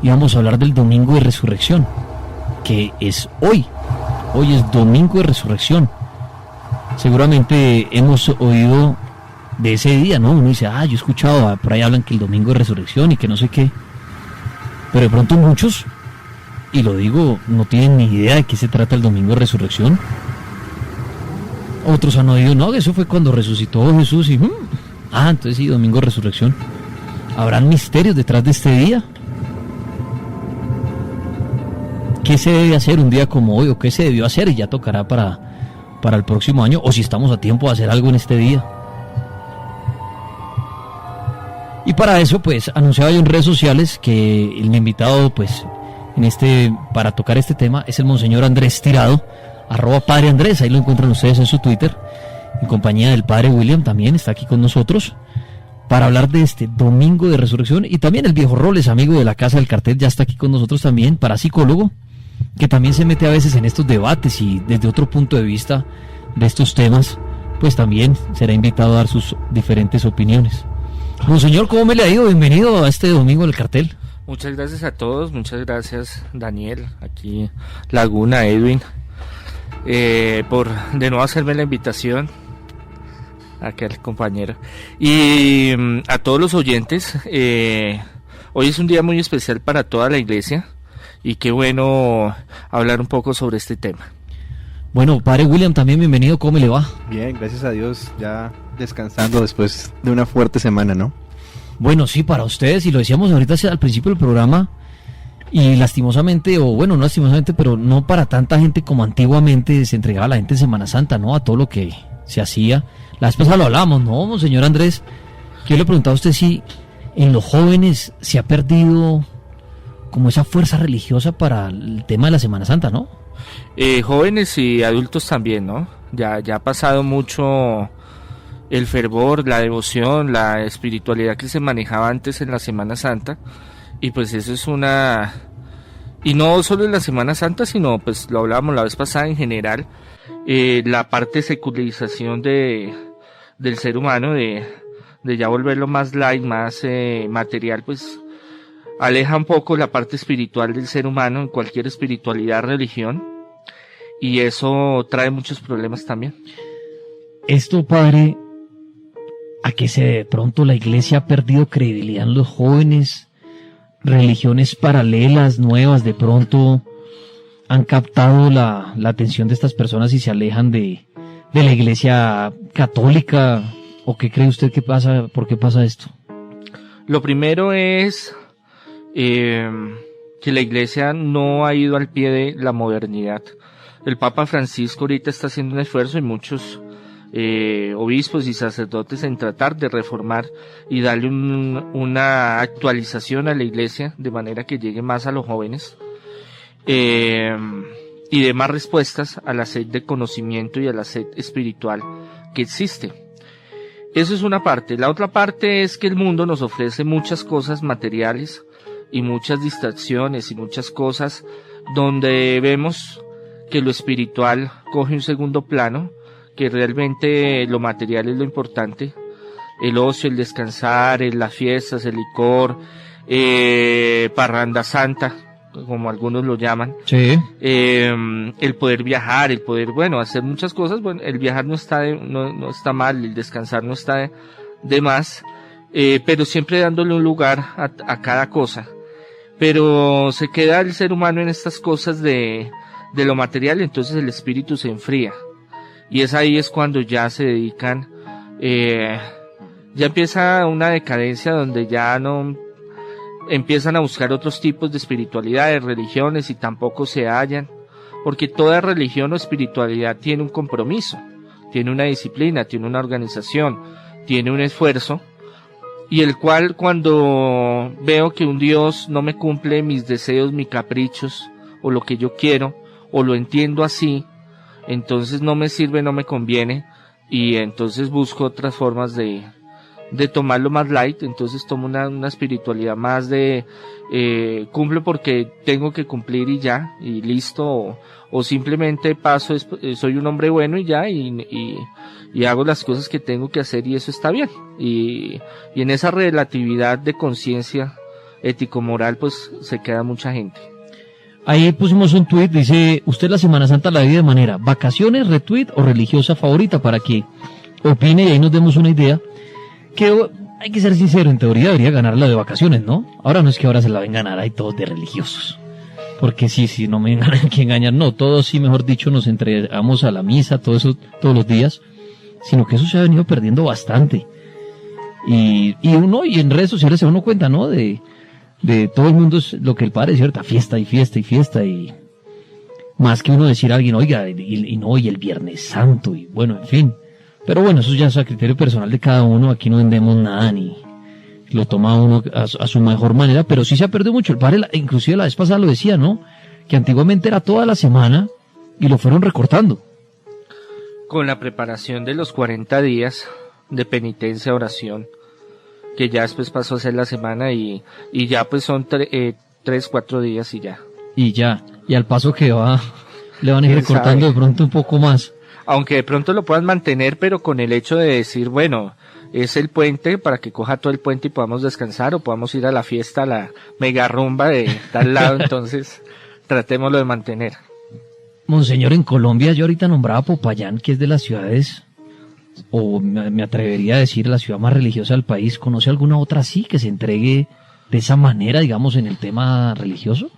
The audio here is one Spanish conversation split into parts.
íbamos a hablar del Domingo de Resurrección, que es hoy. Hoy es Domingo de Resurrección. Seguramente hemos oído de ese día, ¿no? Uno dice, yo he escuchado, por ahí hablan que el Domingo de Resurrección y que no sé qué. Pero de pronto muchos, y lo digo, no tienen ni idea de qué se trata el Domingo de Resurrección. Otros han oído, no, que eso fue cuando resucitó Jesús y... entonces sí, Domingo de Resurrección. ¿Habrán misterios detrás de este día? ¿Qué se debe hacer un día como hoy? ¿O qué se debió hacer? Y ya tocará para el próximo año. O si estamos a tiempo de hacer algo en este día. Y para eso, pues, anunciaba yo en redes sociales que el invitado, pues, para tocar este tema es el Monseñor Andrés Tirado, @Padre Andrés, ahí lo encuentran ustedes en su Twitter, en compañía del Padre William, también está aquí con nosotros, para hablar de este Domingo de Resurrección, y también el viejo Roles, amigo de la Casa del Cartel, ya está aquí con nosotros también, parapsicólogo, que también se mete a veces en estos debates y desde otro punto de vista de estos temas, pues también será invitado a dar sus diferentes opiniones. Monseñor, ¿cómo me le ha ido? Bienvenido a este Domingo del Cartel. Muchas gracias a todos, muchas gracias Daniel, aquí Laguna, Edwin, por de nuevo hacerme la invitación, aquel compañero, y a todos los oyentes. Hoy es un día muy especial para toda la iglesia y qué bueno hablar un poco sobre este tema. Bueno, Padre William, también bienvenido, ¿cómo le va? Bien, gracias a Dios, ya descansando después de una fuerte semana, ¿no? Bueno, sí, para ustedes, y lo decíamos ahorita al principio del programa, y lastimosamente, o bueno, no lastimosamente, pero no para tanta gente como antiguamente se entregaba la gente en Semana Santa, ¿no? A todo lo que se hacía. La vez pasada lo hablábamos, ¿no, señor Andrés? Que yo le preguntaba a usted si en los jóvenes se ha perdido como esa fuerza religiosa para el tema de la Semana Santa, ¿no? Jóvenes y adultos también, ¿no? Ya ha pasado mucho el fervor, la devoción, la espiritualidad que se manejaba antes en la Semana Santa, y pues eso es y no solo en la Semana Santa, sino pues lo hablábamos la vez pasada en general, la parte de secularización del ser humano, de ya volverlo más light, más material, pues aleja un poco la parte espiritual del ser humano en cualquier espiritualidad, religión, y eso trae muchos problemas también. Esto, padre, ¿a qué de pronto la iglesia ha perdido credibilidad en los jóvenes? Religiones paralelas, nuevas, de pronto han captado la atención de estas personas y se alejan de la iglesia católica. ¿O qué cree usted que pasa? ¿Por qué pasa esto? Lo primero es que la iglesia no ha ido al pie de la modernidad. El Papa Francisco ahorita está haciendo un esfuerzo y muchos obispos y sacerdotes en tratar de reformar y darle una actualización a la iglesia de manera que llegue más a los jóvenes y dé más respuestas a la sed de conocimiento y a la sed espiritual que existe. Eso es una parte. La otra parte es que el mundo nos ofrece muchas cosas materiales y muchas distracciones y muchas cosas donde vemos que lo espiritual coge un segundo plano, que realmente lo material es lo importante, el ocio, el descansar, las fiestas, el licor, parranda santa, como algunos lo llaman, sí. El poder viajar, el poder, hacer muchas cosas. Bueno, el viajar no está mal, el descansar no está de más, pero siempre dándole un lugar a cada cosa. Pero se queda el ser humano en estas cosas de lo material, entonces el espíritu se enfría. Y ahí es cuando ya se dedican, ya empieza una decadencia donde ya no empiezan a buscar otros tipos de espiritualidades, religiones, y tampoco se hallan, porque toda religión o espiritualidad tiene un compromiso, tiene una disciplina, tiene una organización, tiene un esfuerzo, y el cual cuando veo que un Dios no me cumple mis deseos, mis caprichos, o lo que yo quiero, o lo entiendo así, entonces no me sirve, no me conviene, y entonces busco otras formas de tomarlo más light. Entonces tomo una espiritualidad más de cumplo porque tengo que cumplir y ya, y listo, o simplemente paso, soy un hombre bueno y ya, y hago las cosas que tengo que hacer y eso está bien, y en esa relatividad de conciencia ético-moral, pues se queda mucha gente. Ahí pusimos un tuit, dice, usted la Semana Santa la vive de manera vacaciones, retweet o religiosa favorita, para que opine y ahí nos demos una idea, que hay que ser sincero, en teoría debería ganar la de vacaciones, ¿no? Ahora no es que ahora se la vengan a ganar ahí todos de religiosos, porque sí, no me engañan que engañar, no, todos sí, mejor dicho, nos entregamos a la misa, todo eso, todos los días, sino que eso se ha venido perdiendo bastante, y en redes sociales se da uno cuenta, ¿no? De todo el mundo es lo que el padre es, cierta fiesta, y más que uno decir a alguien, oiga, y el Viernes Santo, y bueno, en fin. Pero bueno, eso ya es a criterio personal de cada uno, aquí no vendemos nada, ni lo toma uno a su mejor manera, pero sí se ha perdido mucho. El padre, inclusive la vez pasada lo decía, ¿no? Que antiguamente era toda la semana, y lo fueron recortando. Con la preparación de los 40 días de penitencia, oración, que ya después pasó a ser la semana y ya pues son 3-4 días y ya. Y al paso que va, le van a ir recortando de pronto un poco más. Aunque de pronto lo puedan mantener, pero con el hecho de decir, bueno, es el puente para que coja todo el puente y podamos descansar o podamos ir a la fiesta, a la mega rumba de tal lado, entonces tratémoslo de mantener. Monseñor, en Colombia yo ahorita nombraba Popayán, que es de las ciudades, o me atrevería a decir la ciudad más religiosa del país. ¿Conoce alguna otra así que se entregue de esa manera, digamos, en el tema religioso?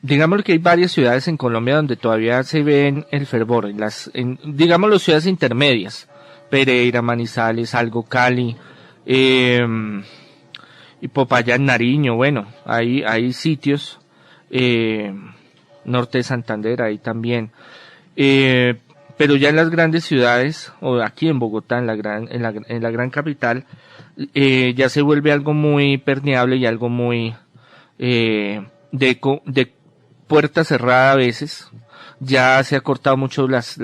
Digamos que hay varias ciudades en Colombia donde todavía se ven el fervor, digamos las ciudades intermedias, Pereira, Manizales, Algo, Cali, y Popayán, Nariño, bueno, hay sitios, norte de Santander, ahí también, pero ya en las grandes ciudades, o aquí en Bogotá, en la gran capital, ya se vuelve algo muy permeable y algo muy de puerta cerrada a veces. Ya se ha cortado mucho las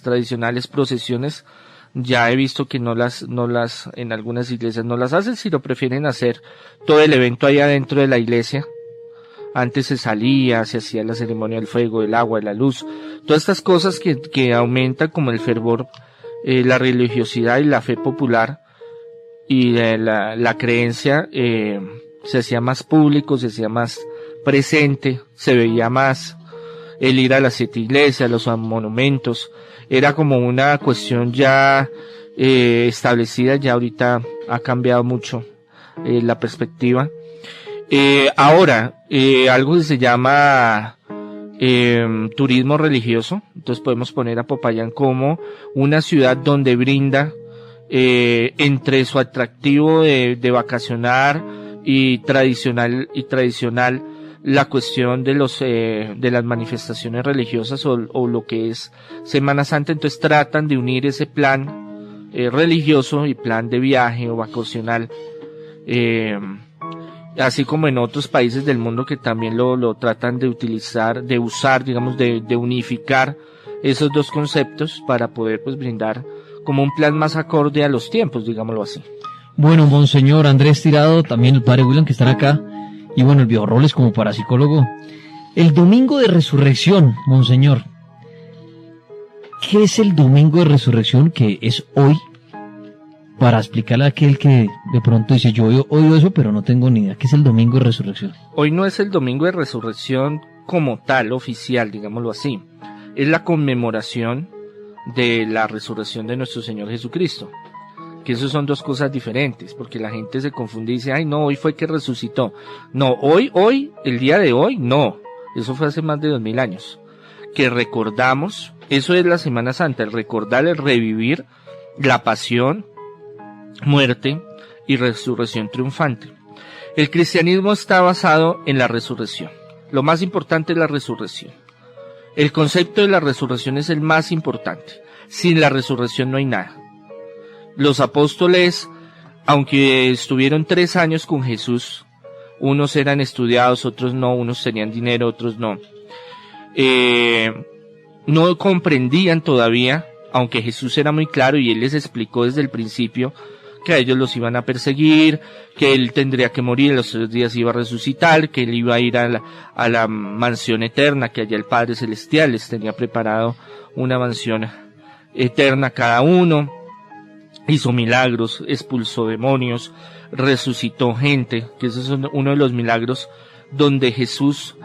tradicionales procesiones. Ya he visto que no las en algunas iglesias no las hacen, sino prefieren hacer todo el evento ahí adentro de la iglesia. Antes se salía, se hacía la ceremonia del fuego, del agua, de la luz, todas estas cosas que aumentan como el fervor, la religiosidad y la fe popular, y la creencia se hacía más público, se hacía más presente, se veía más el ir a las 7 iglesias, los monumentos, era como una cuestión ya establecida. Ya ahorita ha cambiado mucho la perspectiva. Ahora, algo que se llama turismo religioso, entonces podemos poner a Popayán como una ciudad donde brinda entre su atractivo de vacacionar y tradicional la cuestión de las manifestaciones religiosas o lo que es Semana Santa. Entonces tratan de unir ese plan religioso y plan de viaje o vacacional, así como en otros países del mundo que también lo tratan de usar, digamos, de unificar esos dos conceptos para poder pues brindar como un plan más acorde a los tiempos, digámoslo así. Bueno, Monseñor Andrés Tirado, también el Padre William, que están acá, y bueno, el viejo Roles como parapsicólogo. El Domingo de Resurrección, Monseñor, ¿qué es el Domingo de Resurrección, que es hoy? Para explicarle a aquel que de pronto dice, yo he oído eso, pero no tengo ni idea. ¿Qué es el Domingo de Resurrección? Hoy no es el Domingo de Resurrección como tal, oficial, digámoslo así. Es la conmemoración de la resurrección de nuestro Señor Jesucristo. Que eso son dos cosas diferentes, porque la gente se confunde y dice, ay no, hoy fue que resucitó. No, hoy, el día de hoy, no. Eso fue hace más de 2000 años. Que recordamos, eso es la Semana Santa, el recordar, el revivir la pasión, muerte y resurrección triunfante. El cristianismo está basado en la resurrección. Lo más importante es la resurrección. El concepto de la resurrección es el más importante. Sin la resurrección no hay nada. Los apóstoles, aunque estuvieron 3 años con Jesús, unos eran estudiados, otros no, unos tenían dinero, otros no. No comprendían todavía, aunque Jesús era muy claro y Él les explicó desde el principio que a ellos los iban a perseguir, que Él tendría que morir, en los 3 días iba a resucitar, que Él iba a ir a la mansión eterna, que allá el Padre Celestial les tenía preparado una mansión eterna cada uno. Hizo milagros, expulsó demonios, resucitó gente, que ese es uno de los milagros donde Jesús,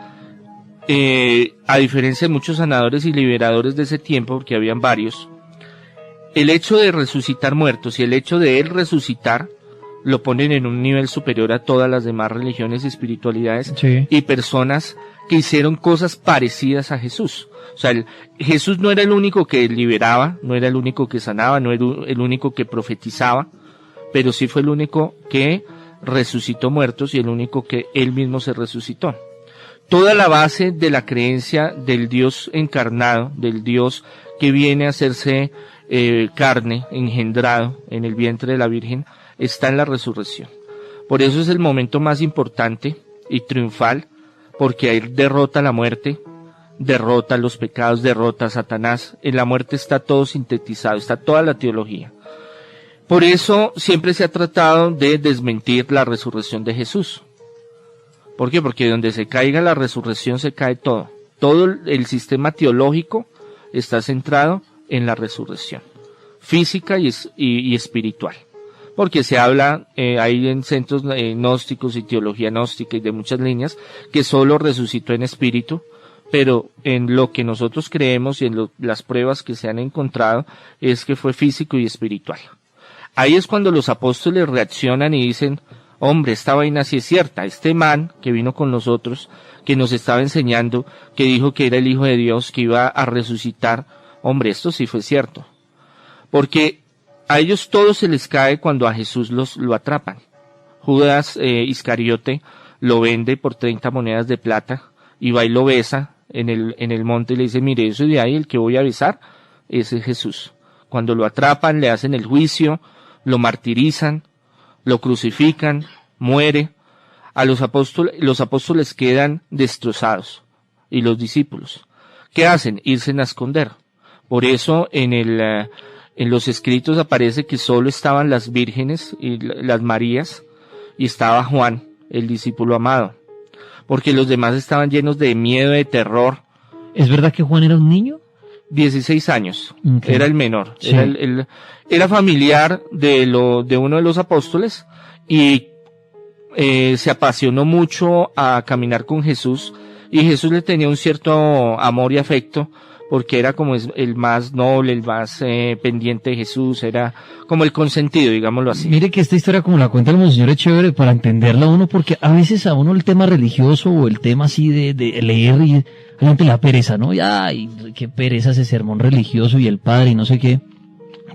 a diferencia de muchos sanadores y liberadores de ese tiempo, porque habían varios, el hecho de resucitar muertos y el hecho de él resucitar lo ponen en un nivel superior a todas las demás religiones y espiritualidades, Sí. y personas que hicieron cosas parecidas a Jesús. O sea, Jesús no era el único que liberaba, no era el único que sanaba, no era el único que profetizaba, pero sí fue el único que resucitó muertos y el único que él mismo se resucitó. Toda la base de la creencia del Dios encarnado, del Dios que viene a hacerse carne, engendrado en el vientre de la Virgen, está en la resurrección. Por eso es el momento más importante y triunfal, porque él derrota la muerte, derrota los pecados, derrota a Satanás. En la muerte está todo sintetizado, está toda la teología. Por eso siempre se ha tratado de desmentir la resurrección de Jesús. ¿Por qué? Porque donde se caiga la resurrección se cae todo. Todo el sistema teológico está centrado en la resurrección física y espiritual. Porque se habla, hay en centros gnósticos y teología gnóstica y de muchas líneas, que solo resucitó en espíritu, pero en lo que nosotros creemos y en las pruebas que se han encontrado es que fue físico y espiritual. Ahí es cuando los apóstoles reaccionan y dicen, hombre, esta vaina sí es cierta, este man que vino con nosotros, que nos estaba enseñando, que dijo que era el Hijo de Dios, que iba a resucitar, hombre, esto sí fue cierto. Porque a ellos todo se les cae cuando a Jesús lo atrapan. Judas Iscariote lo vende por 30 monedas de plata y va y lo besa en el monte y le dice, mire, eso de ahí el que voy a besar, ese es Jesús. Cuando lo atrapan, le hacen el juicio, lo martirizan, lo crucifican, muere. A los apóstoles quedan destrozados y los discípulos. ¿Qué hacen? Irse a esconder. Por eso en los escritos aparece que solo estaban las vírgenes y las Marías y estaba Juan, el discípulo amado, porque los demás estaban llenos de miedo, de terror. ¿Es verdad que Juan era un niño? 16 años, Okay. Era el menor, Sí. era familiar de uno de los apóstoles y se apasionó mucho a caminar con Jesús y Jesús le tenía un cierto amor y afecto porque era como el más noble, el más pendiente de Jesús, era como el consentido, digámoslo así. Mire que esta historia, como la cuenta el monseñor, es chévere para entenderla uno, porque a veces a uno el tema religioso o el tema así de leer y a la gente le da pereza, ¿no? Y ay, qué pereza ese sermón religioso y el padre y no sé qué.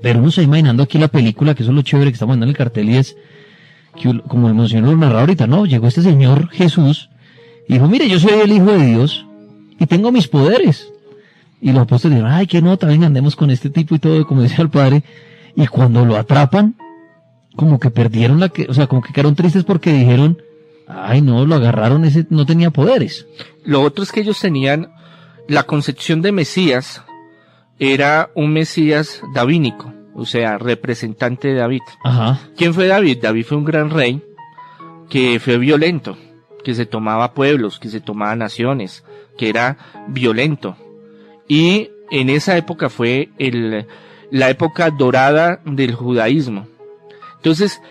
Pero uno se está imaginando aquí la película, que eso es lo chévere que estamos viendo en el cartel y es que, como el monseñor lo narra ahorita, ¿no? Llegó este señor Jesús y dijo, mire, yo soy el Hijo de Dios y tengo mis poderes. Y los apóstoles dijeron, ay, qué nota, venga, andemos con este tipo y todo, como decía el padre. Y cuando lo atrapan, como que perdieron como que quedaron tristes porque dijeron, ay, no, lo agarraron, ese no tenía poderes. Lo otro es que ellos tenían la concepción de Mesías, era un Mesías davínico, o sea, representante de David. Ajá. ¿Quién fue David? David fue un gran rey que fue violento, que se tomaba pueblos, que se tomaba naciones, que era violento. Y en esa época fue la época dorada del judaísmo. Entonces,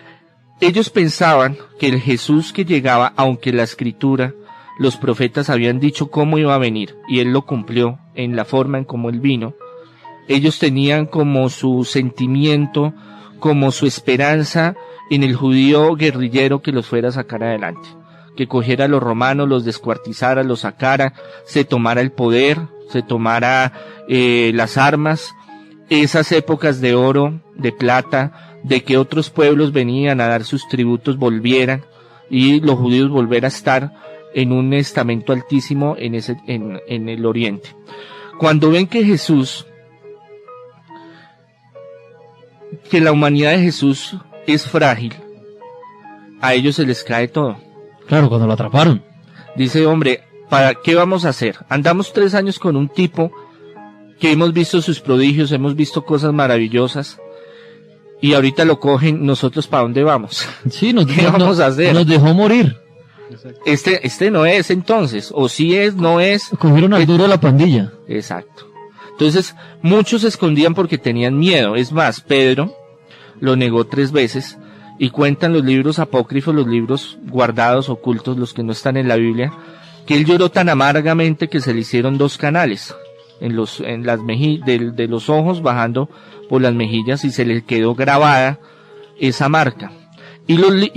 ellos pensaban que el Jesús que llegaba, aunque la escritura, los profetas habían dicho cómo iba a venir, y él lo cumplió en la forma en cómo él vino, ellos tenían como su sentimiento, como su esperanza en el judío guerrillero que los fuera a sacar adelante, que cogiera a los romanos, los descuartizara, los sacara, se tomara el poder, se tomara las armas, esas épocas de oro, de plata, de que otros pueblos venían a dar sus tributos volvieran y los judíos volver a estar en un estamento altísimo en el oriente. Cuando ven que Jesús, que la humanidad de Jesús es frágil, a ellos se les cae todo. Claro, cuando lo atraparon. Dice, hombre, ¿para qué vamos a hacer? Andamos 3 años con un tipo que hemos visto sus prodigios, hemos visto cosas maravillosas, y ahorita lo cogen, ¿nosotros para dónde vamos? Sí, ¿Qué vamos a hacer? Nos dejó morir. Este no es entonces, o sí es, no es. Cogieron al duro de la pandilla. Exacto. Entonces, muchos se escondían porque tenían miedo. Es más, Pedro lo negó 3 veces y cuentan los libros apócrifos, los libros guardados, ocultos, los que no están en la Biblia, que él lloró tan amargamente que se le hicieron 2 canales en las mejillas, de los ojos bajando por las mejillas, y se le quedó grabada esa marca. Y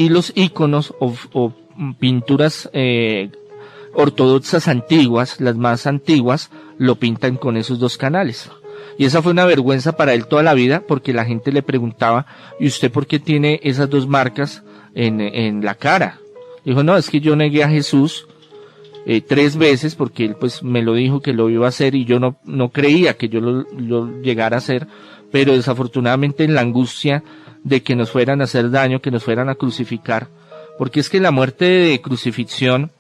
los íconos o pinturas ortodoxas antiguas, las más antiguas, lo pintan con esos 2 canales. Y esa fue una vergüenza para él toda la vida, porque la gente le preguntaba, ¿y usted por qué tiene esas 2 marcas en la cara? Dijo, no, es que yo negué a Jesús 3 veces, porque él pues me lo dijo que lo iba a hacer, y yo no creía que yo lo llegara a hacer, pero desafortunadamente en la angustia de que nos fueran a hacer daño, que nos fueran a crucificar, porque es que la muerte de crucifixión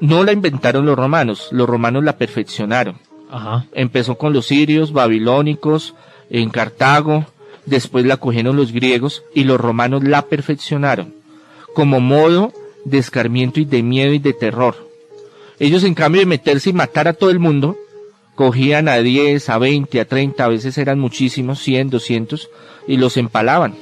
no la inventaron los romanos la perfeccionaron. Ajá. Empezó con los sirios, babilónicos, en Cartago, después la cogieron los griegos, y los romanos la perfeccionaron como modo de escarmiento y de miedo y de terror. Ellos, en cambio de meterse y matar a todo el mundo, cogían a 10, a 20, a 30, a veces eran muchísimos, 100, 200, y los empalaban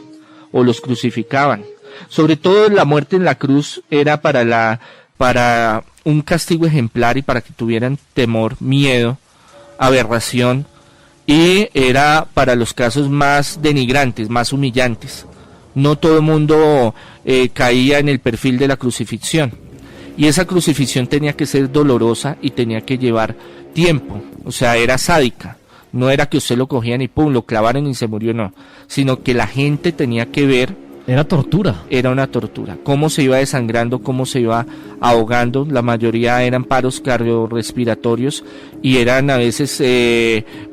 o los crucificaban. Sobre todo la muerte en la cruz era para un castigo ejemplar y para que tuvieran temor, miedo, aberración, y era para los casos más denigrantes, más humillantes. No todo el mundo caía en el perfil de la crucifixión, y esa crucifixión tenía que ser dolorosa y tenía que llevar tiempo, o sea, era sádica. No era que usted lo cogían y pum, lo clavaron y se murió, no, sino que la gente tenía que ver. Era tortura. Era una tortura. Cómo se iba desangrando, cómo se iba ahogando. La mayoría eran paros cardiorrespiratorios y eran a veces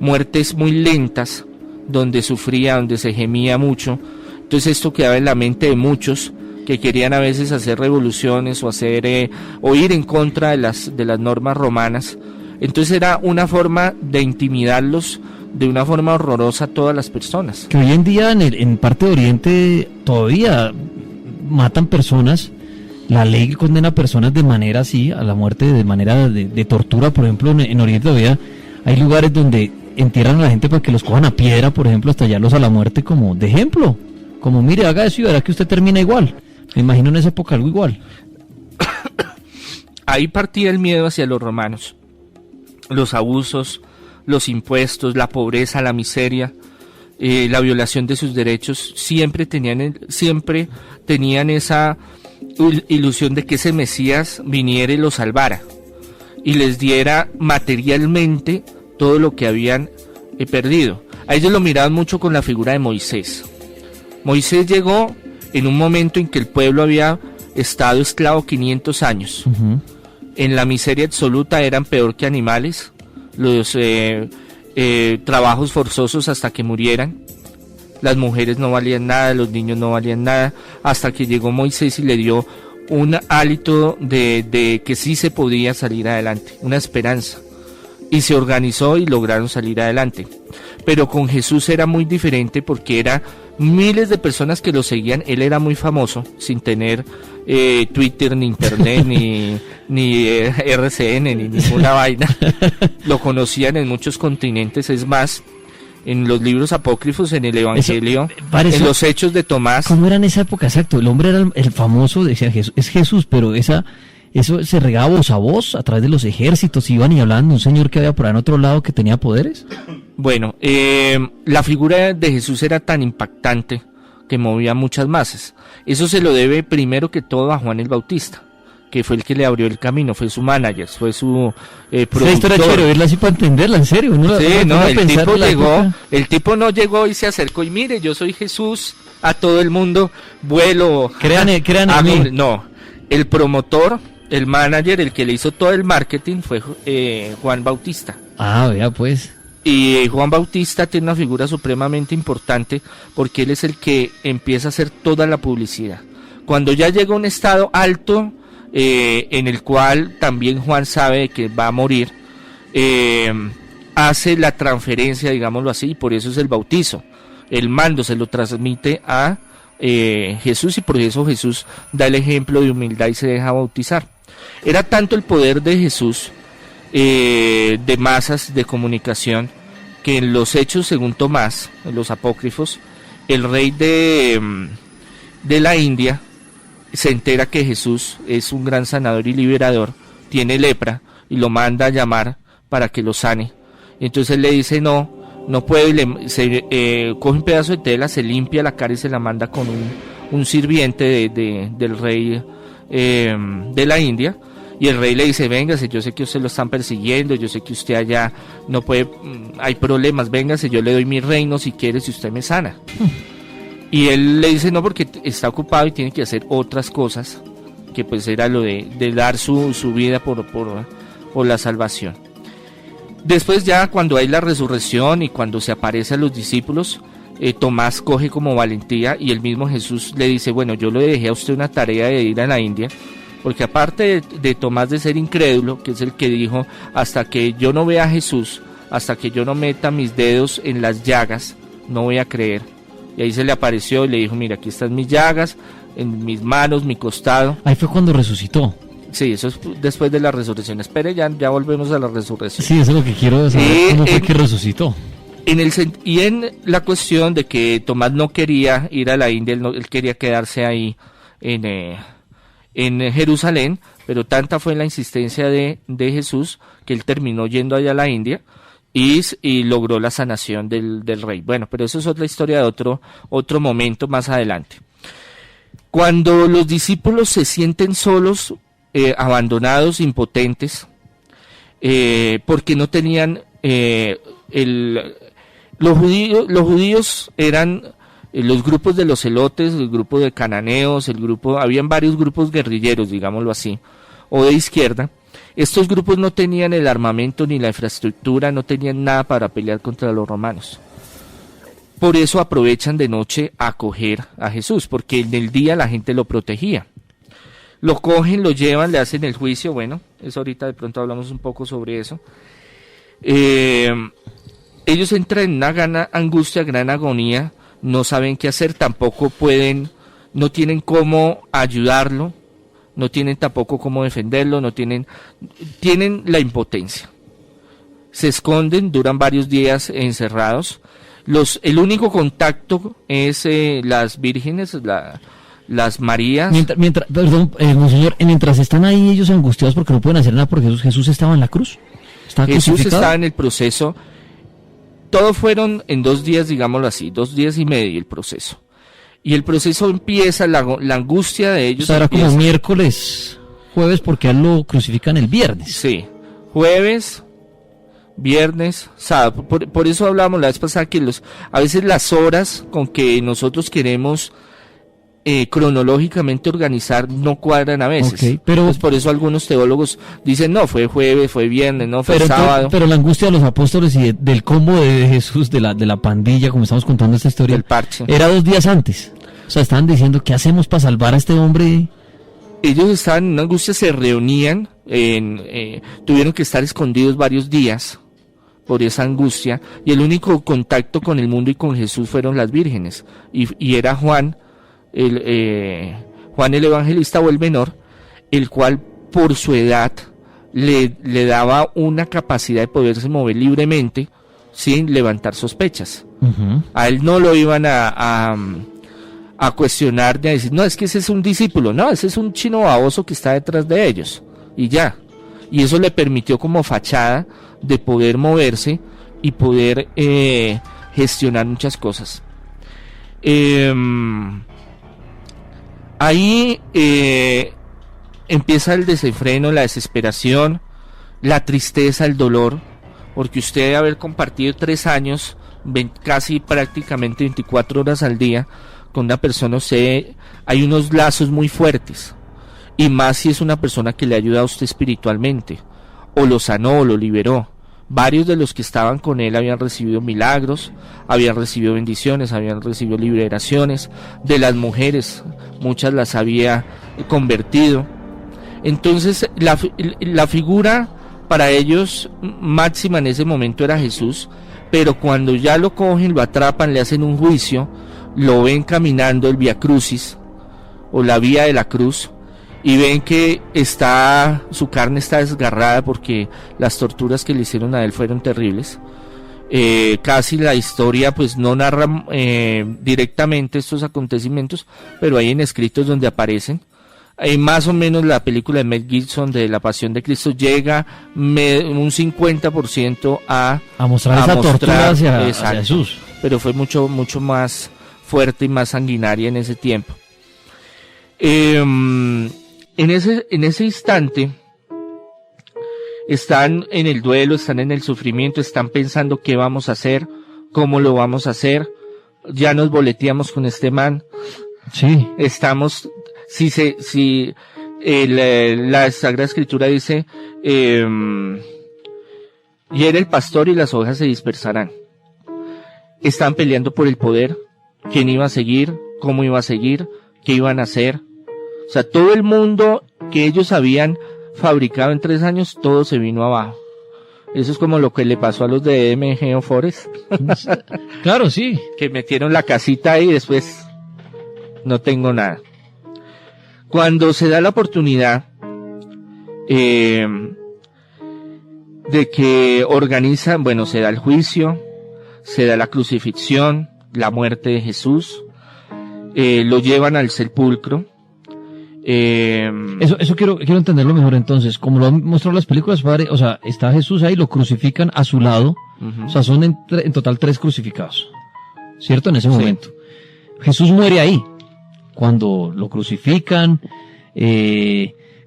muertes muy lentas, donde sufría, donde se gemía mucho. Entonces esto quedaba en la mente de muchos que querían a veces hacer revoluciones o ir en contra de las normas romanas. Entonces era una forma de intimidarlos de una forma horrorosa a todas las personas. Que hoy en día en parte de Oriente todavía matan personas. La ley condena a personas de manera así, a la muerte de manera de tortura. Por ejemplo, en Oriente todavía hay lugares donde entierran a la gente para que los cojan a piedra, por ejemplo, hasta hallarlos a la muerte como de ejemplo. Como, mire, haga eso y verá que usted termina igual. Me imagino en esa época algo igual. Ahí partía el miedo hacia los romanos. Los abusos, los impuestos, la pobreza, la miseria, la violación de sus derechos, siempre tenían esa ilusión de que ese Mesías viniera y los salvara y les diera materialmente todo lo que habían perdido. A ellos lo miraban mucho con la figura de Moisés. Moisés llegó en un momento en que el pueblo había estado esclavo 500 años. Uh-huh. En la miseria absoluta, eran peor que animales, los trabajos forzosos hasta que murieran, las mujeres no valían nada, los niños no valían nada, hasta que llegó Moisés y le dio un hálito de que sí se podía salir adelante, una esperanza, y se organizó y lograron salir adelante. Pero con Jesús era muy diferente, porque era miles de personas que lo seguían. Él era muy famoso, sin tener Twitter, ni internet, ni RCN, ni ninguna vaina. Lo conocían en muchos continentes. Es más, en los libros apócrifos, en el Evangelio, en los Hechos de Tomás. ¿Cómo era en esa época? Exacto, el hombre era el famoso, decía Jesús, es Jesús, pero eso se regaba voz a voz a través de los ejércitos. Iban y hablaban de un señor que había por ahí en otro lado que tenía poderes. Bueno, la figura de Jesús era tan impactante que movía muchas masas. Eso se lo debe primero que todo a Juan el Bautista, que fue el que le abrió el camino, fue su manager, fue su productor. Esa historia es chévere, verla así para entenderla, en serio. El tipo no llegó y se acercó y mire, yo soy Jesús, a todo el mundo vuelo. Crean en mí. No, el promotor, el manager, el que le hizo todo el marketing fue Juan Bautista. Ah, vea pues. Y Juan Bautista tiene una figura supremamente importante, porque él es el que empieza a hacer toda la publicidad. Cuando ya llega a un estado alto, en el cual también Juan sabe que va a morir, hace la transferencia, digámoslo así, y por eso es el bautizo. El mando se lo transmite a Jesús, y por eso Jesús da el ejemplo de humildad y se deja bautizar. Era tanto el poder de Jesús, de masas de comunicación, que en los Hechos según Tomás, en los apócrifos, el rey de la India se entera que Jesús es un gran sanador y liberador, tiene lepra y lo manda a llamar para que lo sane. Y entonces él le dice no puede, coge un pedazo de tela, se limpia la cara y se la manda con un sirviente del rey de la India. Y el rey le dice, véngase, yo sé que usted lo están persiguiendo, yo sé que usted allá no puede, hay problemas, véngase, yo le doy mi reino si quiere, si usted me sana. Y él le dice no, porque está ocupado y tiene que hacer otras cosas, que pues era lo de dar su vida por la salvación. Después ya cuando hay la resurrección y cuando se aparece a los discípulos, Tomás coge como valentía y el mismo Jesús le dice, bueno, yo le dejé a usted una tarea de ir a la India, porque aparte de Tomás de ser incrédulo, que es el que dijo, hasta que yo no vea a Jesús, hasta que yo no meta mis dedos en las llagas, no voy a creer. Y ahí se le apareció y le dijo, mira, aquí están mis llagas, en mis manos, mi costado. Ahí fue cuando resucitó. Sí, eso es después de la resurrección. Espere, ya volvemos a la resurrección. Sí, eso es lo que quiero saber, cómo fue que resucitó. Y en la cuestión de que Tomás no quería ir a la India, él quería quedarse ahí en Jerusalén, pero tanta fue la insistencia de Jesús que él terminó yendo allá a la India y logró la sanación del rey. Bueno, pero eso es otra historia de otro momento más adelante. Cuando los discípulos se sienten solos, abandonados, impotentes, porque no tenían los judíos eran los grupos de los celotes, el grupo de cananeos, habían varios grupos guerrilleros, digámoslo así, o de izquierda. Estos grupos no tenían el armamento ni la infraestructura, no tenían nada para pelear contra los romanos. Por eso aprovechan de noche a acoger a Jesús, porque en el día la gente lo protegía. Lo cogen, lo llevan, le hacen el juicio, bueno, eso ahorita de pronto hablamos un poco sobre eso. Ellos entran en una gran angustia, gran agonía, no saben qué hacer, tampoco no tienen cómo ayudarlo, no tienen tampoco cómo defenderlo, tienen la impotencia. Se esconden, duran varios días encerrados. El único contacto es las vírgenes, las Marías. Monseñor, mientras están ahí ellos angustiados porque no pueden hacer nada porque Jesús estaba en la cruz. Jesús estaba en el proceso. Todos fueron en 2 días, digámoslo así, 2 días y medio el proceso. Y el proceso empieza, la angustia de ellos. O sea, era como jueves, porque a él lo crucifican el viernes. Sí, jueves, viernes, sábado. Por eso hablamos la vez pasada que a veces las horas con que nosotros queremos cronológicamente organizar no cuadran a veces. Okay, pero pues por eso algunos teólogos dicen no, fue jueves, fue viernes, no fue sábado. Pero la angustia de los apóstoles y del combo de Jesús, de la pandilla, como estamos contando esta historia, el parche, era 2 días antes. O sea, estaban diciendo, ¿qué hacemos para salvar a este hombre? Ellos estaban en una angustia, se reunían, tuvieron que estar escondidos varios días por esa angustia, y el único contacto con el mundo y con Jesús fueron las vírgenes, y era Juan el Evangelista o el menor, el cual por su edad le daba una capacidad de poderse mover libremente sin levantar sospechas. Uh-huh. A él no lo iban a cuestionar ni a decir, no, es que ese es un discípulo, no, ese es un chino baboso que está detrás de ellos, y ya. Y eso le permitió como fachada de poder moverse y poder gestionar muchas cosas. Ahí empieza el desenfreno, la desesperación, la tristeza, el dolor, porque usted debe haber compartido 3 años, casi prácticamente 24 horas al día con una persona. Hay unos lazos muy fuertes, y más si es una persona que le ayuda a usted espiritualmente, o lo sanó, o lo liberó. Varios de los que estaban con él habían recibido milagros, habían recibido bendiciones, habían recibido liberaciones. De las mujeres, muchas las había convertido. Entonces la figura para ellos máxima en ese momento era Jesús, pero cuando ya lo cogen, lo atrapan, le hacen un juicio, lo ven caminando el Vía Crucis o la vía de la cruz, y ven que su carne está desgarrada porque las torturas que le hicieron a él fueron terribles. Casi la historia pues no narra directamente estos acontecimientos, pero hay en escritos donde aparecen. Más o menos la película de Mel Gibson de La Pasión de Cristo llega un 50% a mostrar esa tortura hacia Jesús. Pero fue mucho más fuerte y más sanguinaria en ese tiempo. En ese instante están en el duelo, están en el sufrimiento, están pensando qué vamos a hacer, cómo lo vamos a hacer. Ya nos boleteamos con este man. Sí. Estamos, la Sagrada Escritura dice, hiere el pastor y las ovejas se dispersarán. Están peleando por el poder, quién iba a seguir, cómo iba a seguir, qué iban a hacer. O sea, todo el mundo que ellos habían fabricado en 3 años, todo se vino abajo. Eso es como lo que le pasó a los de MGO Forest. Claro, sí. Que metieron la casita ahí y después no tengo nada. Cuando se da la oportunidad de que organizan, bueno, se da el juicio, se da la crucifixión, la muerte de Jesús, lo llevan al sepulcro. Eso quiero entenderlo mejor entonces. Como lo han mostrado las películas, padre, o sea, está Jesús ahí, lo crucifican a su lado. O sea, son en total 3 crucificados, ¿cierto? En ese momento. Jesús muere ahí. Cuando lo crucifican,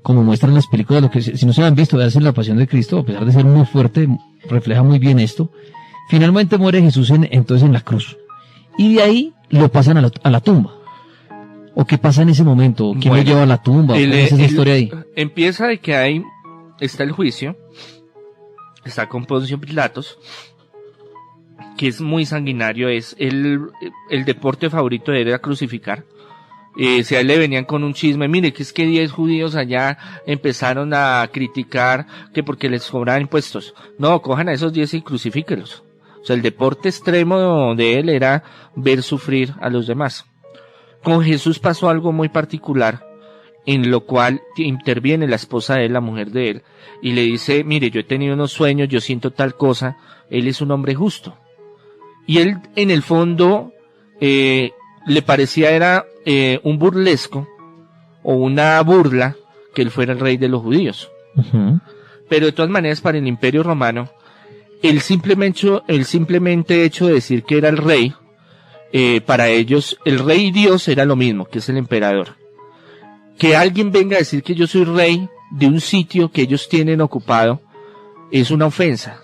como muestran las películas, lo que si no se han visto, vean La Pasión de Cristo, a pesar de ser muy fuerte, refleja muy bien esto. Finalmente muere Jesús entonces en la cruz. Y de ahí lo pasan a la tumba. ¿O qué pasa en ese momento? ¿Quién lo lleva a la tumba? ¿Cómo es esa historia ahí? Empieza de que está el juicio, está con Poncio Pilatos, que es muy sanguinario, es el deporte favorito de él era crucificar. Si a él le venían con un chisme, mire, que es que 10 judíos allá empezaron a criticar que porque les cobraban impuestos. No, cojan a esos 10 y crucifíquelos. O sea, el deporte extremo de él era ver sufrir a los demás. Con Jesús pasó algo muy particular, en lo cual interviene la esposa de él, la mujer de él, y le dice, mire, yo he tenido unos sueños, yo siento tal cosa, él es un hombre justo. Y él, en el fondo, le parecía era un burlesco, o una burla, que él fuera el rey de los judíos. Uh-huh. Pero de todas maneras, para el Imperio Romano, el simplemente hecho de decir que era el rey, para ellos, el rey y Dios era lo mismo, que es el emperador. Que alguien venga a decir que yo soy rey de un sitio que ellos tienen ocupado, es una ofensa.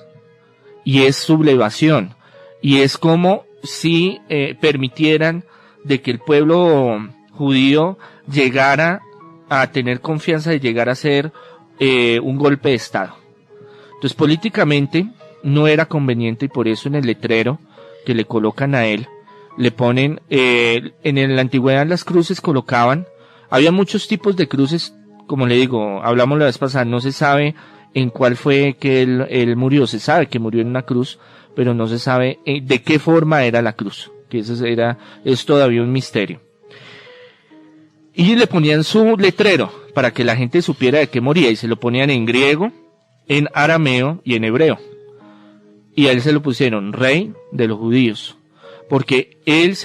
Y es sublevación. Y es como si permitieran de que el pueblo judío llegara a tener confianza de llegar a ser un golpe de Estado. Entonces, políticamente, no era conveniente y por eso en el letrero que le colocan a él, le ponen, en la antigüedad las cruces colocaban, había muchos tipos de cruces, como le digo, hablamos la vez pasada, no se sabe en cuál fue que él murió, se sabe que murió en una cruz, pero no se sabe de qué forma era la cruz, que es todavía un misterio. Y le ponían su letrero, para que la gente supiera de qué moría, y se lo ponían en griego, en arameo y en hebreo. Y a él se lo pusieron Rey de los Judíos. Porque él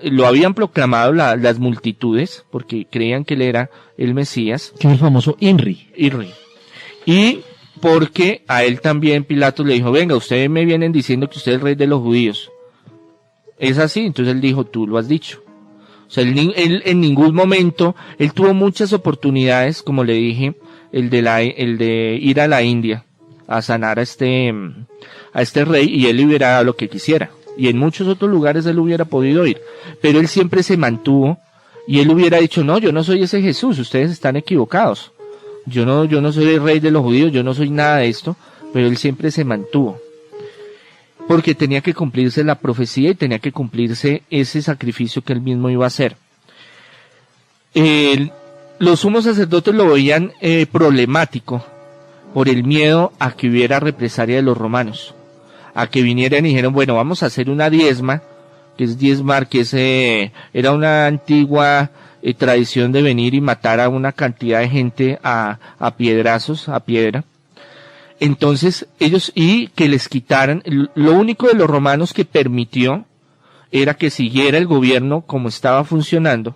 lo habían proclamado las multitudes, porque creían que él era el Mesías. Que es el famoso INRI. Y porque a él también Pilatos le dijo, venga, ustedes me vienen diciendo que usted es el rey de los judíos. Es así, entonces él dijo, tú lo has dicho. O sea, él en ningún momento, él tuvo muchas oportunidades, como le dije, el de ir a la India, a sanar a este rey, y él le hubiera dado lo que quisiera. Y en muchos otros lugares él hubiera podido ir, pero él siempre se mantuvo, y él hubiera dicho, no, yo no soy ese Jesús, ustedes están equivocados, yo no soy el rey de los judíos, yo no soy nada de esto, pero él siempre se mantuvo, porque tenía que cumplirse la profecía y tenía que cumplirse ese sacrificio que él mismo iba a hacer. Los sumos sacerdotes lo veían problemático por el miedo a que hubiera represalia de los romanos, a que vinieran y dijeron, bueno, vamos a hacer una diezma, que es diezmar, que era una antigua tradición de venir y matar a una cantidad de gente a piedrazos, a piedra. Entonces ellos, y que les quitaran, lo único de los romanos que permitió era que siguiera el gobierno como estaba funcionando,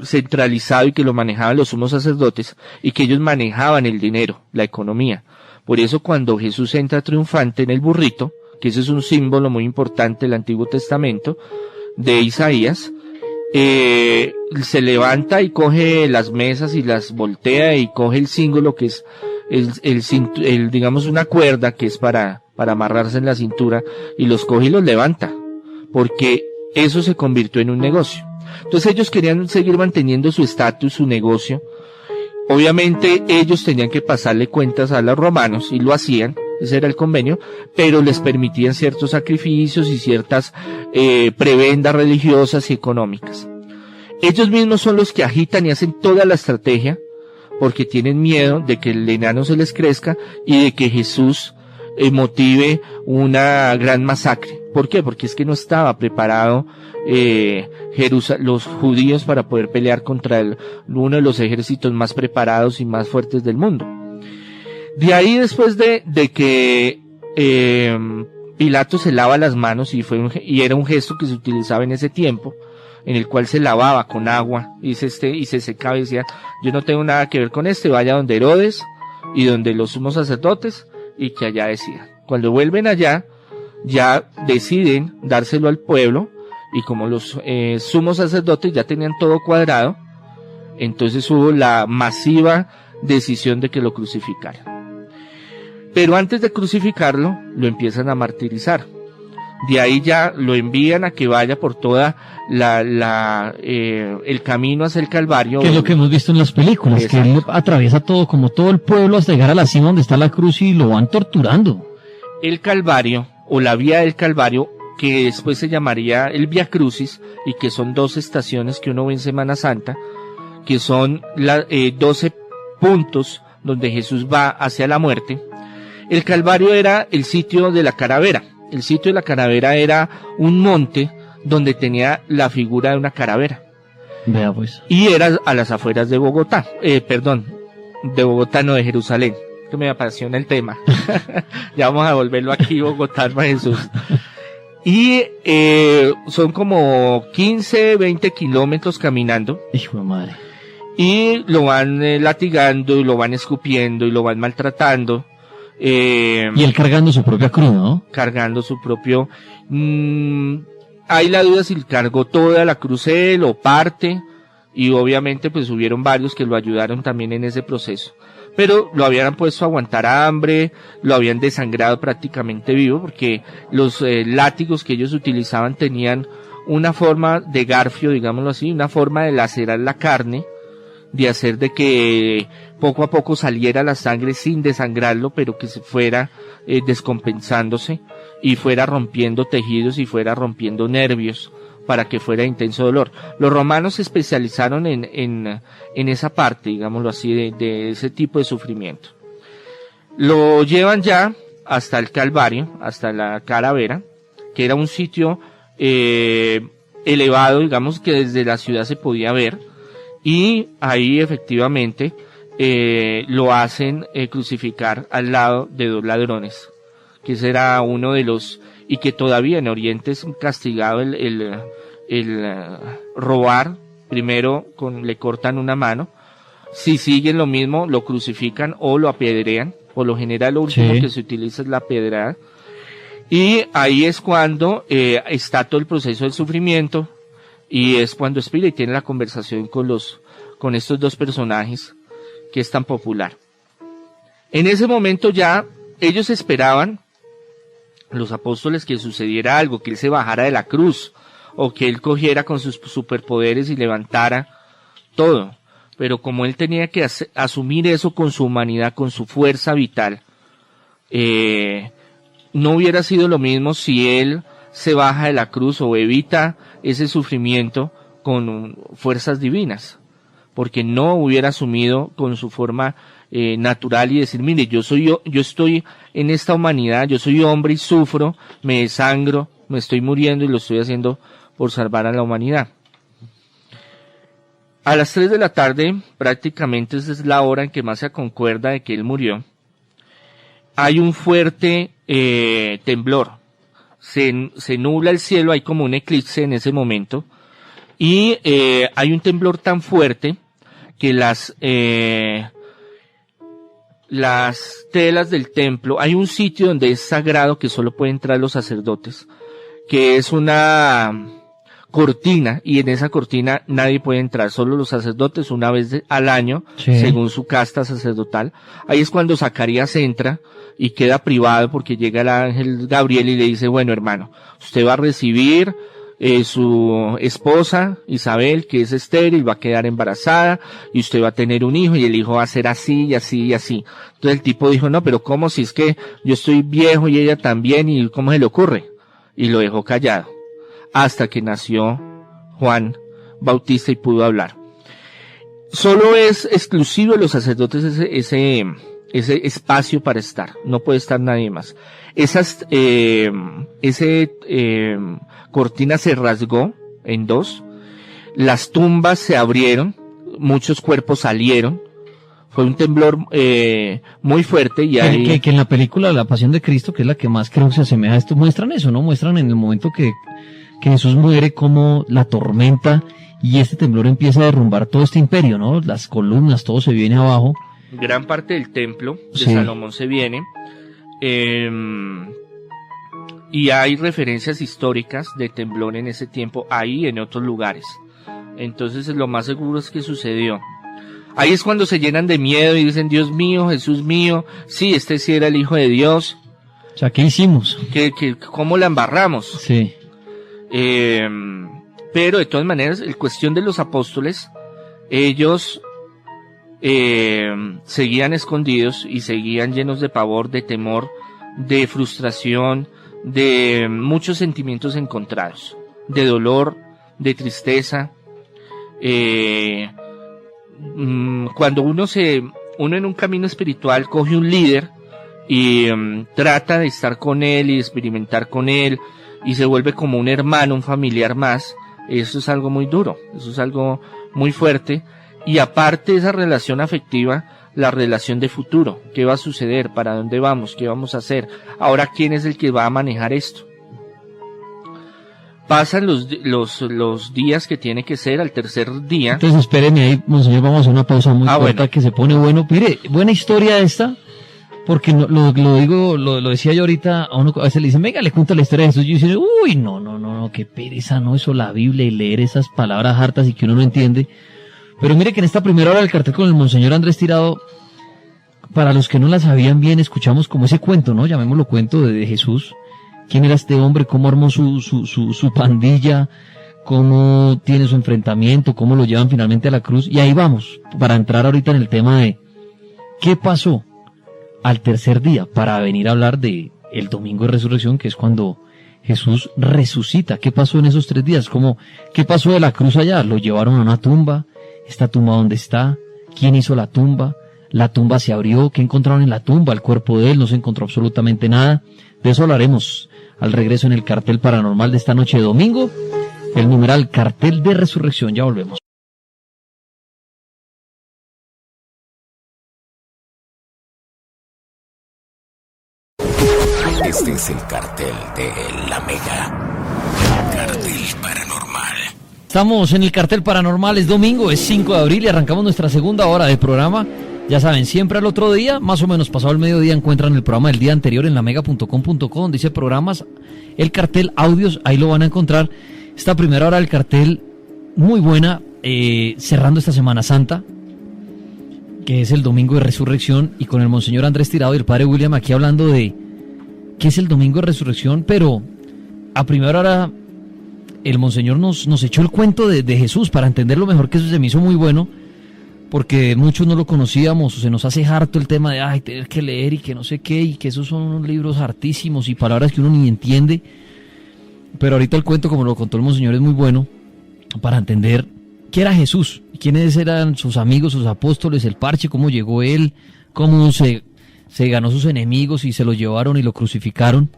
centralizado, y que lo manejaban los sumos sacerdotes, y que ellos manejaban el dinero, la economía. Por eso cuando Jesús entra triunfante en el burrito, que ese es un símbolo muy importante del Antiguo Testamento, de Isaías, se levanta y coge las mesas y las voltea y coge el símbolo que es digamos una cuerda que es para amarrarse en la cintura, y los coge y los levanta, porque eso se convirtió en un negocio. Entonces ellos querían seguir manteniendo su estatus, su negocio. Obviamente ellos tenían que pasarle cuentas a los romanos, y lo hacían, ese era el convenio, pero les permitían ciertos sacrificios y ciertas prebendas religiosas y económicas. Ellos mismos son los que agitan y hacen toda la estrategia, porque tienen miedo de que el enano se les crezca y de que Jesús motive una gran masacre. ¿Por qué? Porque es que no estaba preparado los judíos para poder pelear contra uno de los ejércitos más preparados y más fuertes del mundo. De ahí, después de que Pilato se lava las manos, y era un gesto que se utilizaba en ese tiempo, en el cual se lavaba con agua y se secaba y decía: yo no tengo nada que ver con vaya donde Herodes y donde los sumos sacerdotes, y que allá decidan. Cuando vuelven allá, ya deciden dárselo al pueblo, y como los sumos sacerdotes ya tenían todo cuadrado, entonces hubo la masiva decisión de que lo crucificaran. Pero antes de crucificarlo, lo empiezan a martirizar. De ahí ya lo envían a que vaya por toda el camino hacia el Calvario. Que es lo que hemos visto en las películas, exacto, que él atraviesa todo, como todo el pueblo, hasta llegar a la cima donde está la cruz, y lo van torturando. El Calvario, o la vía del Calvario, que después se llamaría el Vía Crucis, y que son 2 estaciones que uno ve en Semana Santa, que son 12 puntos donde Jesús va hacia la muerte. El Calvario era el sitio de la calavera. El sitio de la calavera era un monte donde tenía la figura de una calavera. Vea pues. Y era a las afueras de Bogotá. De Bogotá, no, de Jerusalén. Que me apasiona el tema. Ya vamos a volverlo aquí, Bogotá, para Jesús. Y son como 15, 20 kilómetros caminando. Hijo de madre. Y lo van latigando, y lo van escupiendo, y lo van maltratando. Y él cargando su propia cruz, ¿no? Cargando su propio... hay la duda si cargó toda la cruz él o parte, y obviamente pues hubieron varios que lo ayudaron también en ese proceso. Pero lo habían puesto a aguantar hambre, lo habían desangrado prácticamente vivo, porque los látigos que ellos utilizaban tenían una forma de garfio, digámoslo así, una forma de lacerar la carne, de hacer de que poco a poco saliera la sangre sin desangrarlo, pero que se fuera descompensándose, y fuera rompiendo tejidos y fuera rompiendo nervios, para que fuera intenso dolor. Los romanos se especializaron en esa parte, digámoslo así, de ese tipo de sufrimiento. Lo llevan ya hasta el Calvario, hasta la calavera, que era un sitio elevado, digamos que desde la ciudad se podía ver, y ahí efectivamente lo hacen crucificar al lado de 2 ladrones, que ese era uno de los, y que todavía en Oriente es castigado el robar. Primero le cortan una mano, si siguen lo mismo lo crucifican o lo apedrean. Por lo general lo último que se utiliza es la pedrada, y ahí es cuando está todo el proceso del sufrimiento, y es cuando expira y tiene la conversación con estos 2 personajes que es tan popular. En ese momento ya ellos esperaban, los apóstoles, que sucediera algo, que él se bajara de la cruz, o que él cogiera con sus superpoderes y levantara todo. Pero como él tenía que asumir eso con su humanidad, con su fuerza vital, no hubiera sido lo mismo si él se baja de la cruz o evita ese sufrimiento con fuerzas divinas, porque no hubiera asumido con su forma natural y decir: mire, yo estoy en esta humanidad, yo soy hombre y sufro, me desangro, me estoy muriendo, y lo estoy haciendo por salvar a la humanidad. A las 3 de la tarde, prácticamente esa es la hora en que más se concuerda de que él murió. hay un fuerte temblor. Se nubla el cielo, hay como un eclipse en ese momento, y hay un temblor tan fuerte que las telas del templo, hay un sitio donde es sagrado que solo pueden entrar los sacerdotes, que es una cortina, y en esa cortina nadie puede entrar, solo los sacerdotes una vez al año, sí, según su casta sacerdotal. Ahí es cuando Zacarías entra y queda privado, porque llega el ángel Gabriel y le dice, bueno, hermano, usted va a recibir su esposa Isabel, que es estéril, va a quedar embarazada y usted va a tener un hijo, y el hijo va a ser así y así y así. Entonces el tipo dijo, no, pero ¿cómo? Si es que yo estoy viejo y ella también, y ¿cómo se le ocurre? Y lo dejó callado hasta que nació Juan Bautista y pudo hablar. Solo es exclusivo de los sacerdotes ese espacio para estar, no puede estar nadie más. Cortina se rasgó en dos, las tumbas se abrieron, muchos cuerpos salieron, fue un temblor muy fuerte, y ahí... que en la película La Pasión de Cristo, que es la que más creo que se asemeja a esto, muestran eso, ¿no? Muestran en el momento que Jesús muere, como la tormenta y este temblor empieza a derrumbar todo este imperio, ¿no? Las columnas, todo se viene abajo. Gran parte del templo de sí, Salomón se viene, y hay referencias históricas de temblor en ese tiempo, ahí y en otros lugares. Entonces lo más seguro es que sucedió. Ahí es cuando se llenan de miedo y dicen, Dios mío, Jesús mío, sí, este sí era el Hijo de Dios. O sea, ¿qué hicimos? ¿Cómo la embarramos? Sí. Pero de todas maneras, el cuestión de los apóstoles, ellos seguían escondidos y seguían llenos de pavor, de temor, de frustración, de muchos sentimientos encontrados, de dolor, de tristeza. Cuando uno en un camino espiritual coge un líder y trata de estar con él y experimentar con él, y se vuelve como un hermano, un familiar más, eso es algo muy duro, eso es algo muy fuerte. Y aparte de esa relación afectiva, la relación de futuro, ¿qué va a suceder? ¿Para dónde vamos? ¿Qué vamos a hacer? Ahora, ¿quién es el que va a manejar esto? Pasan los días que tiene que ser, al tercer día. Entonces espérenme ahí, monseñor, vamos a hacer una pausa muy corta, bueno, que se pone bueno. Mire, buena historia esta, porque lo decía yo ahorita, a uno a veces le dicen, venga, le cuento la historia de Jesús, y yo digo, uy, no, qué pereza, no, eso la Biblia y leer esas palabras hartas y que uno no entiende. Pero mire que en esta primera hora del cartel con el monseñor Andrés Tirado, para los que no la sabían bien, escuchamos como ese cuento, ¿no? Llamémoslo cuento de Jesús. ¿Quién era este hombre? ¿Cómo armó su pandilla? ¿Cómo tiene su enfrentamiento? ¿Cómo lo llevan finalmente a la cruz? Y ahí vamos, para entrar ahorita en el tema de ¿qué pasó al tercer día? Para venir a hablar de el domingo de resurrección, que es cuando Jesús resucita. ¿Qué pasó en esos 3 días? ¿Qué pasó de la cruz allá? ¿Lo llevaron a una tumba? ¿Esta tumba dónde está? ¿Quién hizo la tumba? ¿La tumba se abrió? ¿Qué encontraron en la tumba? El cuerpo de él, no se encontró absolutamente nada. De eso hablaremos al regreso en el cartel paranormal de esta noche de domingo. El numeral Cartel de Resurrección. Ya volvemos. Este es el cartel de La Mega. Cartel paranormal. Estamos en el cartel paranormal, es domingo, es 5 de abril y arrancamos nuestra segunda hora de programa. Ya saben, siempre al otro día, más o menos pasado el mediodía, encuentran el programa del día anterior en lamega.com.co, dice programas, el cartel audios, ahí lo van a encontrar. Esta primera hora del cartel, muy buena, cerrando esta Semana Santa, que es el domingo de resurrección, y con el monseñor Andrés Tirado y el padre William aquí hablando de qué es el domingo de resurrección, pero a primera hora el monseñor nos echó el cuento de Jesús para entenderlo mejor, que eso se me hizo muy bueno, porque muchos no lo conocíamos, o se nos hace harto el tema de tener que leer y que no sé qué, y que esos son unos libros hartísimos y palabras que uno ni entiende. Pero ahorita el cuento, como lo contó el monseñor, es muy bueno para entender qué era Jesús, quiénes eran sus amigos, sus apóstoles, el parche, cómo llegó él, cómo se ganó sus enemigos y se lo llevaron y lo crucificaron.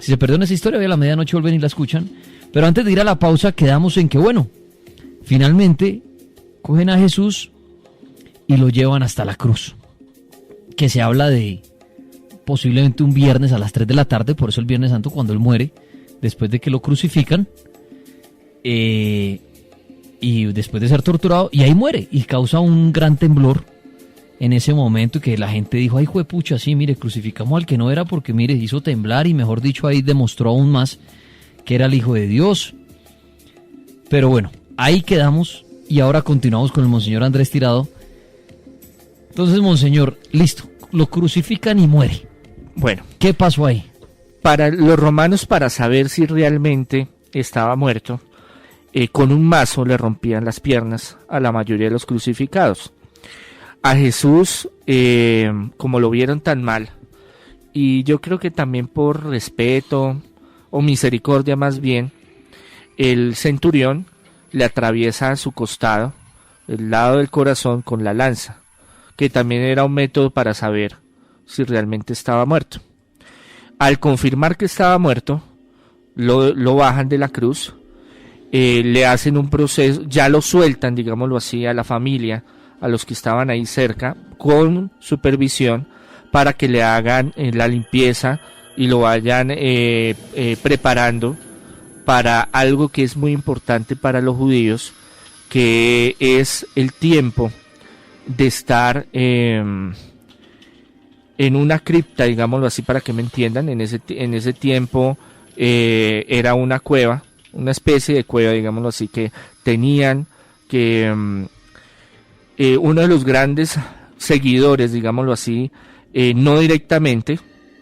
Si se perdió en esa historia, hoy a la medianoche vuelven y la escuchan. Pero antes de ir a la pausa, quedamos en que, bueno, finalmente cogen a Jesús y lo llevan hasta la cruz. Que se habla de posiblemente un viernes a las 3 de la tarde, por eso el Viernes Santo, cuando él muere, después de que lo crucifican, y después de ser torturado, y ahí muere, y causa un gran temblor en ese momento, que la gente dijo, ay juepucha, sí, mire, crucificamos al que no era, porque mire, hizo temblar, y mejor dicho, ahí demostró aún más que era el Hijo de Dios. Pero bueno, ahí quedamos, y ahora continuamos con el Monseñor Andrés Tirado. Entonces, Monseñor, listo, lo crucifican y muere. Bueno, ¿Qué pasó ahí? para los romanos, para saber si realmente estaba muerto, con un mazo le rompían las piernas a la mayoría de los crucificados. A Jesús, como lo vieron tan mal, y yo creo que también por respeto o misericordia más bien, el centurión le atraviesa su costado, el lado del corazón, con la lanza, que también era un método para saber si realmente estaba muerto. Al confirmar que estaba muerto, lo bajan de la cruz, le hacen un proceso, ya lo sueltan, digámoslo así, a la familia, a los que estaban ahí cerca, con supervisión, para que le hagan la limpieza y lo vayan preparando para algo que es muy importante para los judíos, que es el tiempo de estar en una cripta, digámoslo así, para que me entiendan. En ese tiempo era una cueva, una especie de cueva, digámoslo así, que tenían que uno de los grandes seguidores, digámoslo así, no directamente,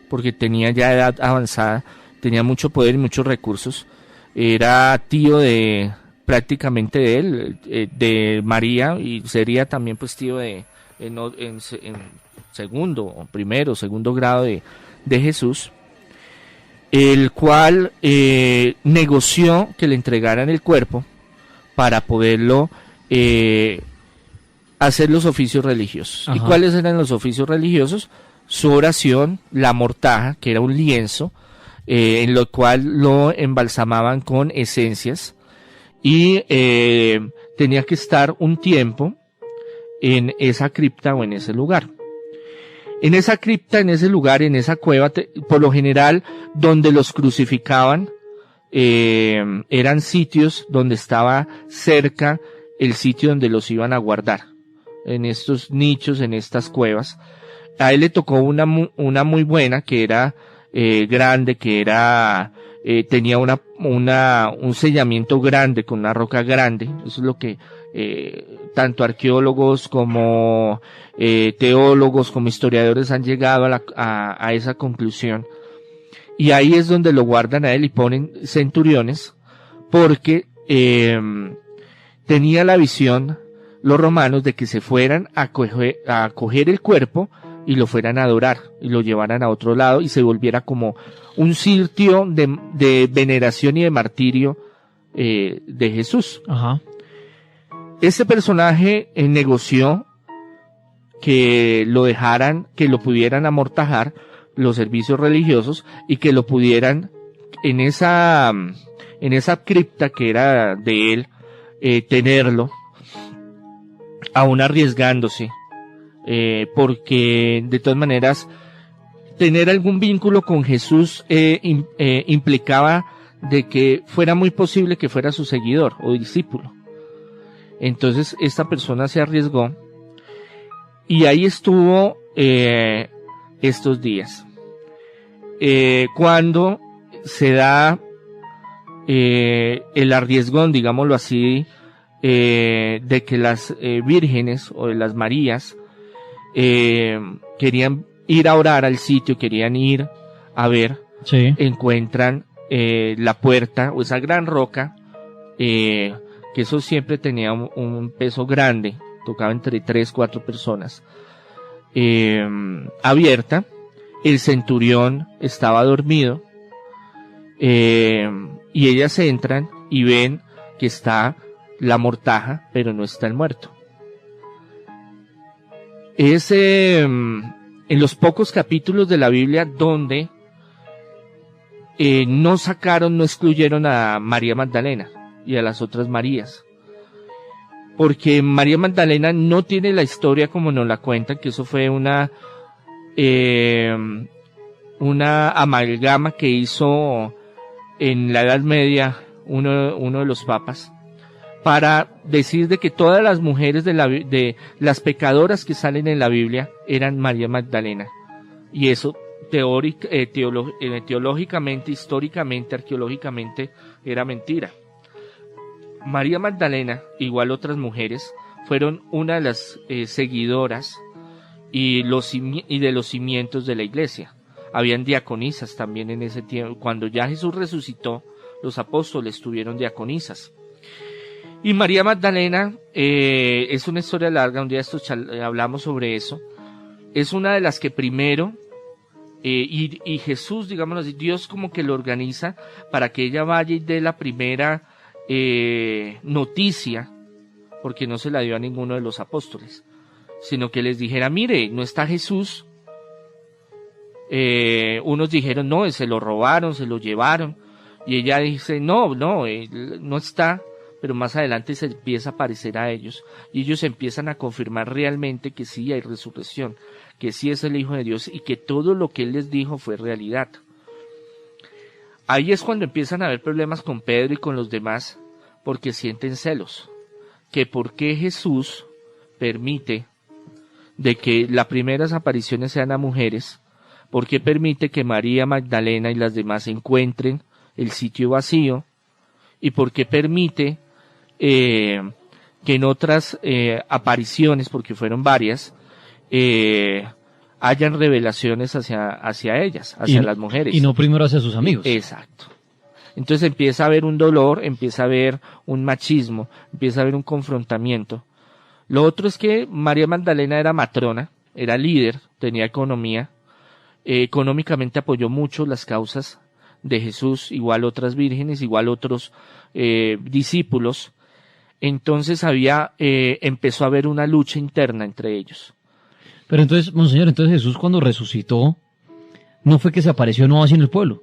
porque tenía ya edad avanzada, tenía mucho poder y muchos recursos, era tío de prácticamente de él, de María, y sería también pues tío de en segundo grado de Jesús, el cual negoció que le entregaran el cuerpo para poderlo hacer los oficios religiosos. Ajá. ¿Y cuáles eran los oficios religiosos? Su oración, la mortaja, que era un lienzo, en lo cual lo embalsamaban con esencias, y tenía que estar un tiempo en esa cripta o en ese lugar. En esa cripta, en ese lugar, en esa cueva, por lo general, donde los crucificaban, eran sitios donde estaba cerca el sitio donde los iban a guardar, en estos nichos, en estas cuevas. A él le tocó una muy buena, que era grande, que era tenía un sellamiento grande, con una roca grande. Eso es lo que tanto arqueólogos como teólogos, como historiadores han llegado a esa conclusión. Y ahí es donde lo guardan a él y ponen centuriones, porque tenía la visión los romanos de que se fueran a coger el cuerpo y lo fueran a adorar y lo llevaran a otro lado y se volviera como un sitio de veneración y de martirio de Jesús. Ajá. Este personaje negoció que lo dejaran, que lo pudieran amortajar los servicios religiosos y que lo pudieran en esa cripta que era de él, tenerlo, aún arriesgándose, porque de todas maneras tener algún vínculo con Jesús implicaba de que fuera muy posible que fuera su seguidor o discípulo. Entonces esta persona se arriesgó y ahí estuvo estos días. Cuando se da el arriesgón, digámoslo así, de que las vírgenes o de las Marías querían ir a orar al sitio, querían ir a ver, Sí. encuentran la puerta o esa gran roca, que eso siempre tenía un peso grande, tocaba entre 3-4 personas, abierta. El centurión estaba dormido, y ellas entran y ven que está la mortaja, pero no está el muerto. Es en los pocos capítulos de la Biblia donde no excluyeron a María Magdalena y a las otras Marías, porque María Magdalena no tiene la historia como nos la cuentan, que eso fue una amalgama que hizo en la Edad Media uno de los papas, para decir de que todas las mujeres de las pecadoras que salen en la Biblia eran María Magdalena. Y eso teológicamente, históricamente, arqueológicamente era mentira. María Magdalena, igual otras mujeres, fueron una de las seguidoras y de los cimientos de la iglesia. Habían diaconisas también en ese tiempo. Cuando ya Jesús resucitó, los apóstoles tuvieron diaconisas. Y María Magdalena, es una historia larga, un día hablamos sobre eso. Es una de las que primero, y Jesús, digámoslo así, Dios como que lo organiza para que ella vaya y dé la primera noticia, porque no se la dio a ninguno de los apóstoles, sino que les dijera, mire, no está Jesús. Unos dijeron, no, se lo robaron, se lo llevaron, y ella dice, no está. Pero más adelante se empieza a aparecer a ellos, y ellos empiezan a confirmar realmente que sí hay resurrección, que sí es el Hijo de Dios, y que todo lo que Él les dijo fue realidad. Ahí es cuando empiezan a haber problemas con Pedro y con los demás, porque sienten celos, que por qué Jesús permite de que las primeras apariciones sean a mujeres, por qué permite que María Magdalena y las demás encuentren el sitio vacío, y por qué permite que en otras apariciones, porque fueron varias, hayan revelaciones hacia ellas, hacia las mujeres. Y no primero hacia sus amigos. Exacto. Entonces empieza a haber un dolor, empieza a haber un machismo, empieza a haber un confrontamiento. Lo otro es que María Magdalena era matrona, era líder, tenía economía, económicamente apoyó mucho las causas de Jesús, igual otras vírgenes, igual otros discípulos. Entonces empezó a haber una lucha interna entre ellos. Pero entonces, monseñor, Jesús cuando resucitó, no fue que se apareció no así en el pueblo.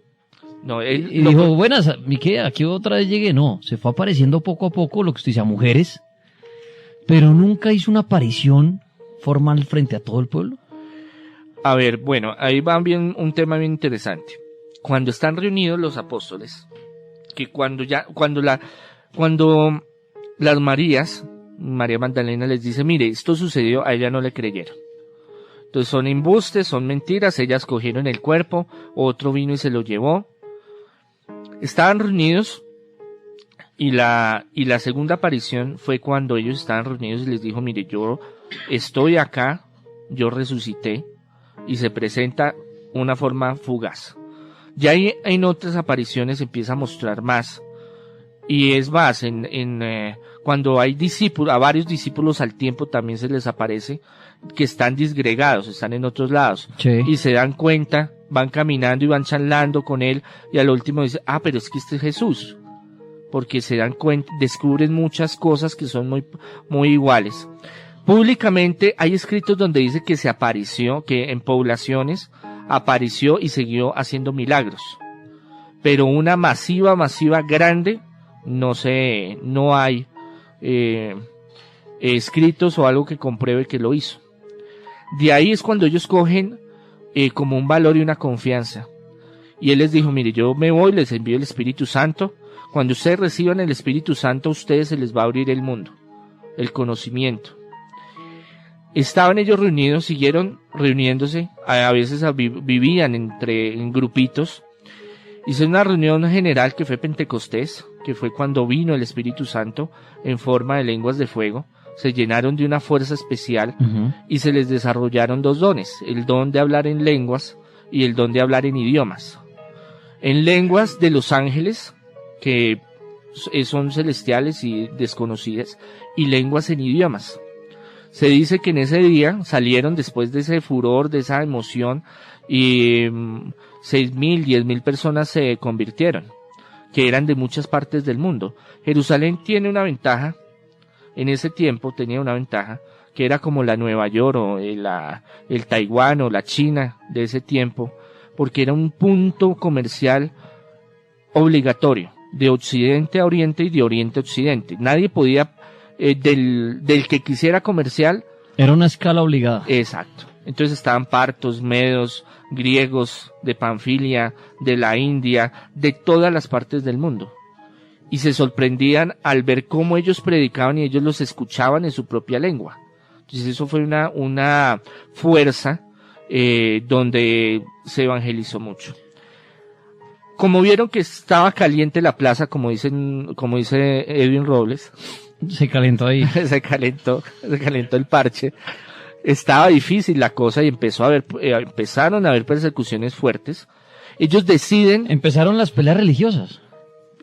No, y dijo, buenas, ¿qué? Aquí otra vez llegué. No, se fue apareciendo poco a poco, lo que usted dice, a mujeres, pero nunca hizo una aparición formal frente a todo el pueblo. A ver, bueno, ahí va bien un tema bien interesante. Cuando están reunidos los apóstoles, que cuando las María Magdalena les dice, mire, esto sucedió, a ella no le creyeron. Entonces son embustes, son mentiras, ellas cogieron el cuerpo, otro vino y se lo llevó. Estaban reunidos y la segunda aparición fue cuando ellos estaban reunidos y les dijo, mire, yo estoy acá, yo resucité, y se presenta una forma fugaz. Ya en otras apariciones empieza a mostrar más. Y es más, cuando hay discípulos, a varios discípulos al tiempo también se les aparece que están disgregados, están en otros lados. Sí. Y se dan cuenta, van caminando y van charlando con él, y al último dice, pero es que este es Jesús. Porque se dan cuenta, descubren muchas cosas que son muy, muy iguales. Públicamente hay escritos donde dice que se apareció, que en poblaciones apareció y siguió haciendo milagros. Pero una masiva, grande, no hay escritos o algo que compruebe que lo hizo. De ahí es cuando ellos cogen como un valor y una confianza. Y él les dijo, mire, yo me voy, les envío el Espíritu Santo. Cuando ustedes reciban el Espíritu Santo, a ustedes se les va a abrir el mundo, el conocimiento. Estaban ellos reunidos, siguieron reuniéndose, a veces vivían en grupitos. Hice una reunión general que fue Pentecostés, que fue cuando vino el Espíritu Santo en forma de lenguas de fuego. Se llenaron de una fuerza especial y se les desarrollaron dos dones, el don de hablar en lenguas y el don de hablar en idiomas. En lenguas de los ángeles, que son celestiales y desconocidas, y lenguas en idiomas. Se dice que en ese día salieron, después de ese furor, de esa emoción, y 6.000, 10.000 personas se convirtieron, que eran de muchas partes del mundo. Jerusalén tiene una ventaja, en ese tiempo tenía una ventaja, que era como la Nueva York o el Taiwán o la China de ese tiempo, porque era un punto comercial obligatorio, de occidente a oriente y de oriente a occidente. Nadie podía, del que quisiera comercial. Era una escala obligada. Exacto. Entonces estaban partos, medos, griegos, de Panfilia, de la India, de todas las partes del mundo. Y se sorprendían al ver cómo ellos predicaban y ellos los escuchaban en su propia lengua. Entonces eso fue una fuerza donde se evangelizó mucho. Como vieron que estaba caliente la plaza, como dice Edwin Robles, Se calentó ahí. se calentó el parche. Estaba difícil la cosa y empezaron a haber persecuciones fuertes. Ellos deciden, Empezaron las peleas religiosas.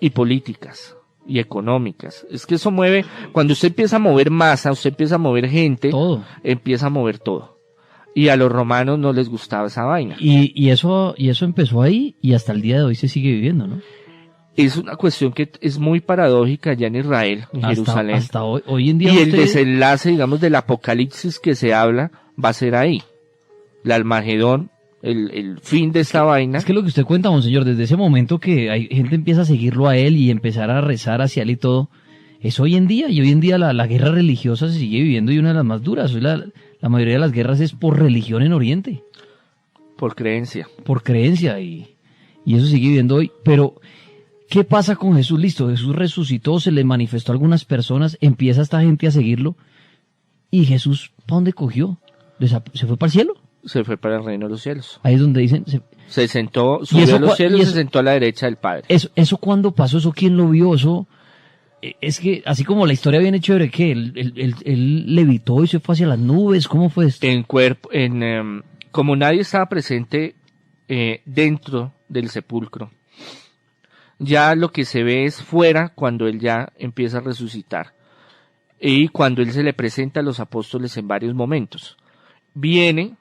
y políticas y económicas. Es que eso mueve, cuando usted empieza a mover masa, usted empieza a mover gente, Todo. empieza a mover todo. Y a los romanos no les gustaba esa vaina. Y eso empezó ahí y hasta el día de hoy se sigue viviendo, ¿no? Es una cuestión que es muy paradójica allá en Israel, en Jerusalén. Hasta hoy en día. Y el usted- desenlace, digamos, del apocalipsis que se habla, va a ser ahí. La Almagedón, el fin de esta vaina. Es que lo que usted cuenta, monseñor, desde ese momento que hay gente empieza a seguirlo a él y empezar a rezar hacia él y todo, es hoy en día. Y hoy en día la guerra religiosa se sigue viviendo y una de las más duras. Hoy la mayoría de las guerras es por religión en Oriente, Por creencia. por creencia y eso sigue viviendo hoy. Pero, ¿qué pasa con Jesús? Listo, Jesús resucitó, se le manifestó a algunas personas, empieza esta gente a seguirlo y Jesús, ¿para dónde cogió? ¿Se fue para el cielo? Se fue para el reino de los cielos. Ahí es donde dicen, Se sentó, ¿Y subió eso a los cua- cielos y y eso- se sentó a la derecha del Padre. eso cuándo pasó, eso quién lo vio, eso es que así como la historia viene chévere, que él levitó y se fue hacia las nubes, ¿cómo fue esto? Como nadie estaba presente dentro del sepulcro, ya lo que se ve es fuera cuando él ya empieza a resucitar. Y cuando él se le presenta a los apóstoles en varios momentos. Viene,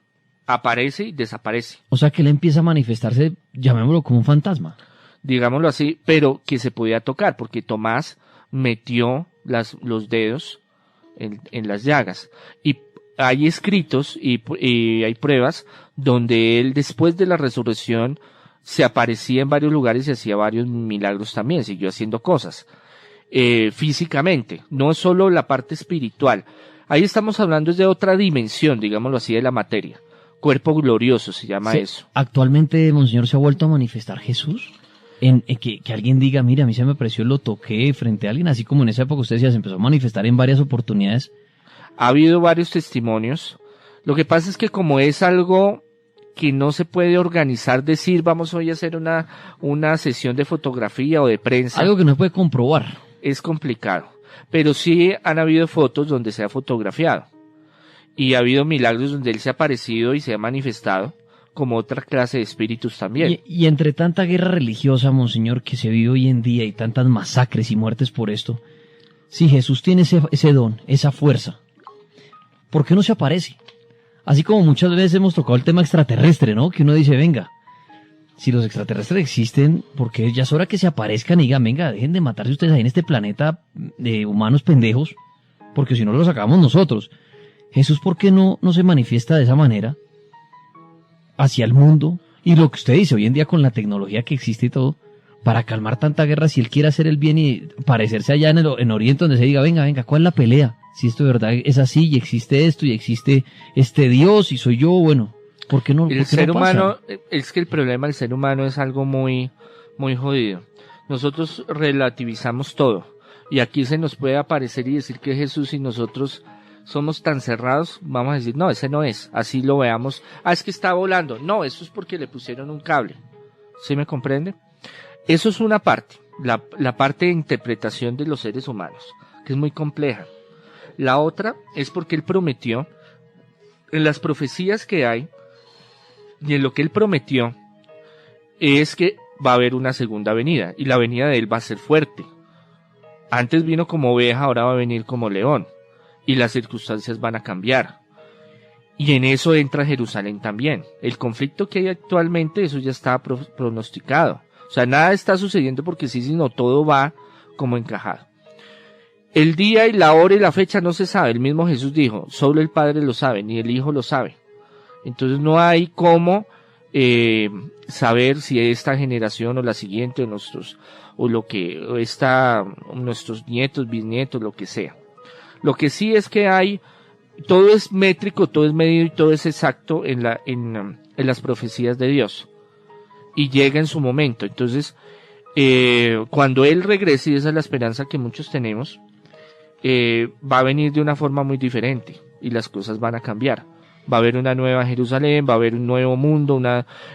aparece y desaparece, O sea que él empieza a manifestarse, llamémoslo como un fantasma. digámoslo así, pero que se podía tocar, porque Tomás metió los dedos en las llagas. Y hay escritos y hay pruebas donde él, después de la resurrección, se aparecía en varios lugares y hacía varios milagros también, siguió haciendo cosas. Físicamente, no solo la parte espiritual. Ahí estamos hablando es de otra dimensión, digámoslo así, de la materia. Cuerpo glorioso se llama eso. Actualmente, monseñor, se ha vuelto a manifestar Jesús. Que alguien diga, mira, a mí se me pareció, lo toqué frente a alguien, así como en esa época usted decía, se empezó a manifestar en varias oportunidades. Ha habido varios testimonios. Lo que pasa es que como es algo que no se puede organizar, decir, vamos hoy a hacer una sesión de fotografía o de prensa, Algo que no se puede comprobar. es complicado. Pero sí han habido fotos donde se ha fotografiado. Y ha habido milagros donde él se ha aparecido y se ha manifestado como otra clase de espíritus también. Y entre tanta guerra religiosa, monseñor, que se vive hoy en día y tantas masacres y muertes por esto, si Jesús tiene ese don, esa fuerza, ¿por qué no se aparece? Así como muchas veces hemos tocado el tema extraterrestre, ¿no? Que uno dice, venga, si los extraterrestres existen, porque ya es hora que se aparezcan y digan, venga, dejen de matarse ustedes ahí en este planeta de humanos pendejos, porque si no los sacamos nosotros. Jesús, ¿por qué no se manifiesta de esa manera hacia el mundo? Y lo que usted dice, hoy en día con la tecnología que existe y todo, para calmar tanta guerra, si él quiere hacer el bien y parecerse allá en Oriente, donde se diga, venga, ¿cuál es la pelea? Si esto de verdad es así, y existe esto, y existe este Dios, y soy yo, bueno, ¿por qué no? El ser humano, es que el problema del ser humano es algo muy, muy jodido. Nosotros relativizamos todo. Y aquí se nos puede aparecer y decir que es Jesús y nosotros somos tan cerrados, vamos a decir, no, ese no es. Así lo veamos. Ah, es que está volando. No, eso es porque le pusieron un cable. ¿Sí me comprende? Eso es una parte. La parte de interpretación de los seres humanos, que es muy compleja. La otra es porque él prometió, en las profecías que hay, y en lo que él prometió, es que va a haber una segunda venida, y la venida de él va a ser fuerte. Antes vino como oveja, ahora va a venir como león, y las circunstancias van a cambiar. Y en eso entra Jerusalén también. El conflicto que hay actualmente, eso ya está pronosticado. O sea, nada está sucediendo porque sí, sino todo va como encajado. El día y la hora y la fecha no se sabe. El mismo Jesús dijo, solo el Padre lo sabe, ni el Hijo lo sabe. Entonces no hay cómo saber si esta generación o la siguiente o nuestros nietos, bisnietos, lo que sea. Lo que sí es que hay todo es métrico, todo es medido y todo es exacto en las profecías de Dios. Y llega en su momento. Entonces, cuando Él regrese, y esa es la esperanza que muchos tenemos, va a venir de una forma muy diferente y las cosas van a cambiar. Va a haber una nueva Jerusalén, va a haber un nuevo mundo,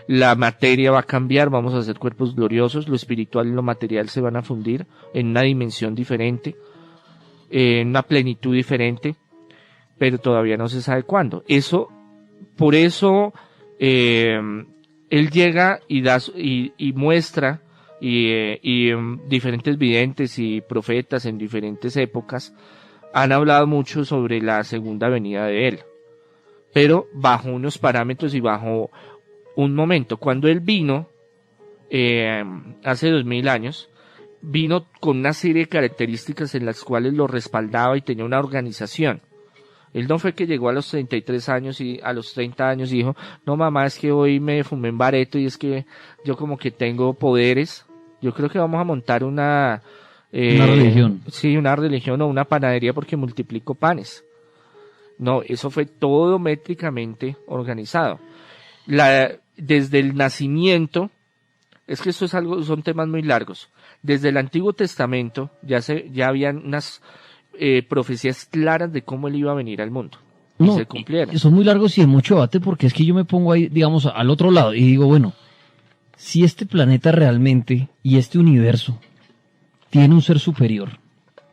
la materia va a cambiar, vamos a ser cuerpos gloriosos, lo espiritual y lo material se van a fundir en una dimensión diferente, en una plenitud diferente, pero todavía no se sabe cuándo. Por eso, Él llega y muestra, y diferentes videntes y profetas en diferentes épocas han hablado mucho sobre la segunda venida de Él, pero bajo unos parámetros y bajo un momento. Cuando Él vino, hace 2000 años, vino con una serie de características en las cuales lo respaldaba y tenía una organización. Él no fue que llegó a los 33 años y a los 30 años y dijo, no mamá, es que hoy me fumé en bareto y es que yo como que tengo poderes. Yo creo que vamos a montar una religión. Sí, una religión o una panadería porque multiplico panes. No, eso fue todo métricamente organizado. Desde el nacimiento, es que son temas muy largos. Desde el Antiguo Testamento ya habían unas profecías claras de cómo Él iba a venir al mundo. Y se cumplieron. Son muy largos y de mucho debate porque es que yo me pongo ahí, digamos, al otro lado y digo, bueno, si este planeta realmente y este universo tiene un ser superior,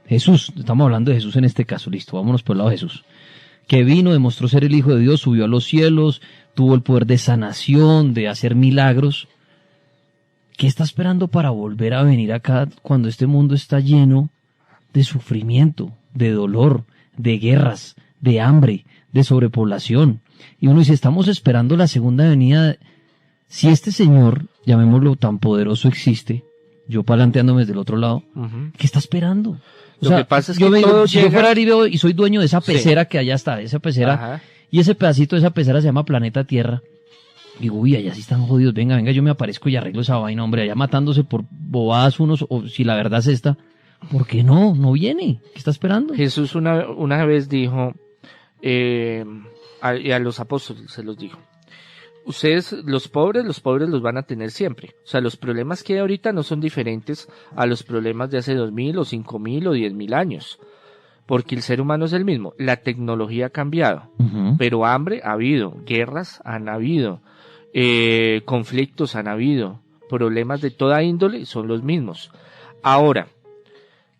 Jesús, estamos hablando de Jesús en este caso, listo, vámonos por el lado de Jesús, que vino, demostró ser el Hijo de Dios, subió a los cielos, tuvo el poder de sanación, de hacer milagros. ¿Qué está esperando para volver a venir acá cuando este mundo está lleno de sufrimiento, de dolor, de guerras, de hambre, de sobrepoblación? Y uno dice, estamos esperando la segunda venida. Si este Señor, llamémoslo tan poderoso, existe, yo palanteándome desde el otro lado, ¿qué está esperando? Lo que pasa es que si yo fuera y soy dueño de esa pecera que allá está, esa pecera, Ajá. Y ese pedacito de esa pecera se llama planeta Tierra, digo, uy, allá sí están jodidos, venga, yo me aparezco y arreglo esa vaina, hombre, allá matándose por bobadas unos, o si la verdad es esta, ¿por qué no viene? ¿Qué está esperando? Jesús una vez dijo, y a los apóstoles se los dijo, ustedes, los pobres los van a tener siempre. O sea, los problemas que hay ahorita no son diferentes a los problemas de hace 2000 o 5000 o 10.000 años. Porque el ser humano es el mismo. La tecnología ha cambiado. Pero hambre ha habido, guerras han habido, conflictos han habido, problemas de toda índole son los mismos. Ahora,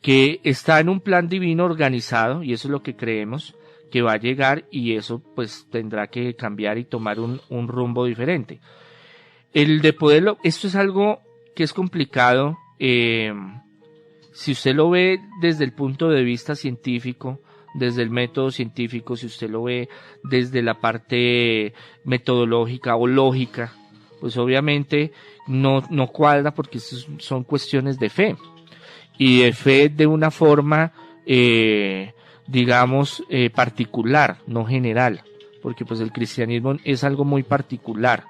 que está en un plan divino organizado, y eso es lo que creemos, que va a llegar y eso pues tendrá que cambiar y tomar un rumbo diferente. El de poderlo, esto es algo que es complicado, si usted lo ve desde el punto de vista científico, desde el método científico, si usted lo ve desde la parte metodológica o lógica, pues obviamente no cuadra porque son cuestiones de fe. Y de fe de una forma, digamos, particular, no general, porque pues el cristianismo es algo muy particular.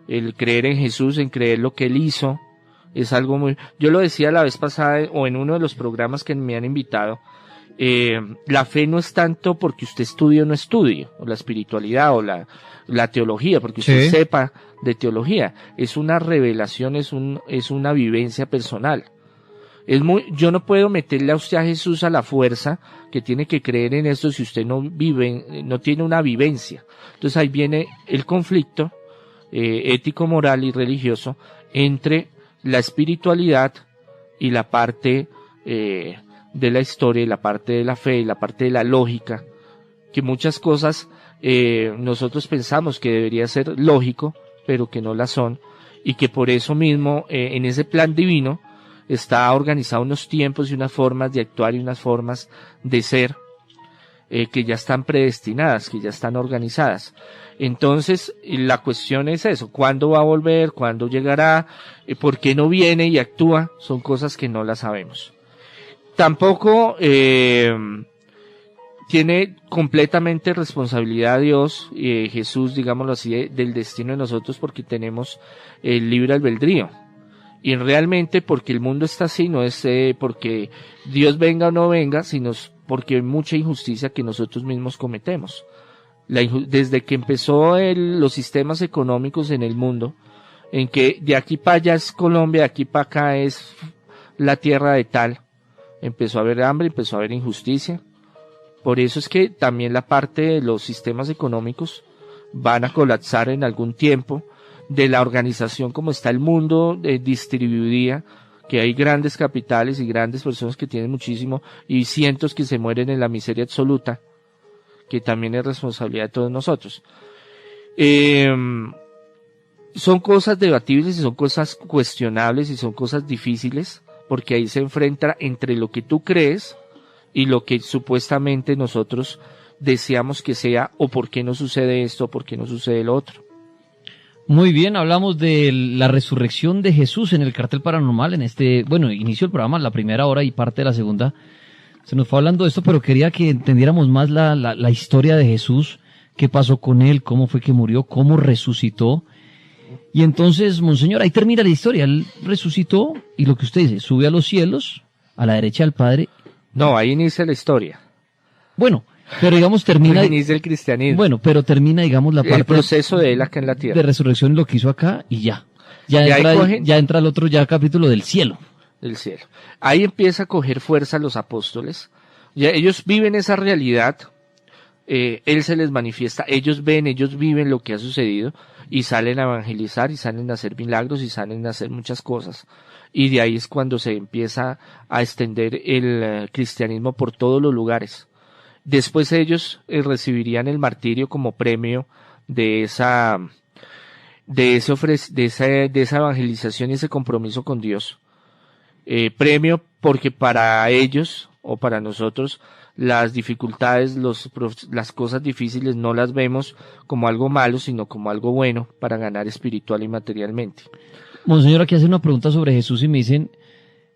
El creer en Jesús, en creer lo que Él hizo, es algo muy... Yo lo decía la vez pasada, o en uno de los programas que me han invitado, la fe no es tanto porque usted estudie o no estudie, o la espiritualidad, o la teología, porque usted sepa de teología, es una revelación, es una vivencia personal. Yo no puedo meterle a usted a Jesús a la fuerza que tiene que creer en esto si usted no tiene una vivencia. Entonces ahí viene el conflicto ético, moral y religioso entre la espiritualidad y la parte de la historia, y la parte de la fe, y la parte de la lógica, que muchas cosas nosotros pensamos que debería ser lógico, pero que no la son, y que por eso mismo en ese plan divino está organizado unos tiempos y unas formas de actuar y unas formas de ser que ya están predestinadas, que ya están organizadas. Entonces, la cuestión es eso, ¿cuándo va a volver? ¿Cuándo llegará? ¿Por qué no viene y actúa? Son cosas que no las sabemos. Tampoco tiene completamente responsabilidad Dios, Jesús, digámoslo así, del destino de nosotros, porque tenemos el libre albedrío. Y realmente porque el mundo está así, no es porque Dios venga o no venga, sino porque hay mucha injusticia que nosotros mismos cometemos. Desde que empezó los sistemas económicos en el mundo, en que de aquí para allá es Colombia, de aquí para acá es la tierra de tal, empezó a haber hambre, empezó a haber injusticia. Por eso es que también la parte de los sistemas económicos van a colapsar en algún tiempo, de la organización como está el mundo distribuida, que hay grandes capitales y grandes personas que tienen muchísimo y cientos que se mueren en la miseria absoluta, que también es responsabilidad de todos nosotros. Son cosas debatibles y son cosas cuestionables y son cosas difíciles, porque ahí se enfrenta entre lo que tú crees y lo que supuestamente nosotros deseamos que sea, o por qué no sucede esto, o por qué no sucede lo otro. Muy bien, hablamos de la resurrección de Jesús en el Cartel Paranormal, inicio el programa, la primera hora y parte de la segunda. Se nos fue hablando de esto, pero quería que entendiéramos más la historia de Jesús, qué pasó con él, cómo fue que murió, cómo resucitó. Y entonces, monseñor, ahí termina la historia. Él resucitó y lo que usted dice, sube a los cielos, a la derecha del Padre. No, ahí inicia la historia. Bueno, pero digamos termina... Ahí inicia el cristianismo. Bueno, pero termina, digamos, la parte... El proceso de él acá en la tierra. De resurrección, lo que hizo acá y ya. Ya entra el otro capítulo del cielo. Del cielo. Ahí empieza a coger fuerza los apóstoles. Ya ellos viven esa realidad. Él se les manifiesta. Ellos viven lo que ha sucedido. Y salen a evangelizar, y salen a hacer milagros, y salen a hacer muchas cosas. Y de ahí es cuando se empieza a extender el cristianismo por todos los lugares. Después ellos recibirían el martirio como premio de esa evangelización y ese compromiso con Dios. Premio porque para ellos o para nosotros las dificultades, las cosas difíciles no las vemos como algo malo, sino como algo bueno para ganar espiritual y materialmente. Monseñor, aquí hace una pregunta sobre Jesús y me dicen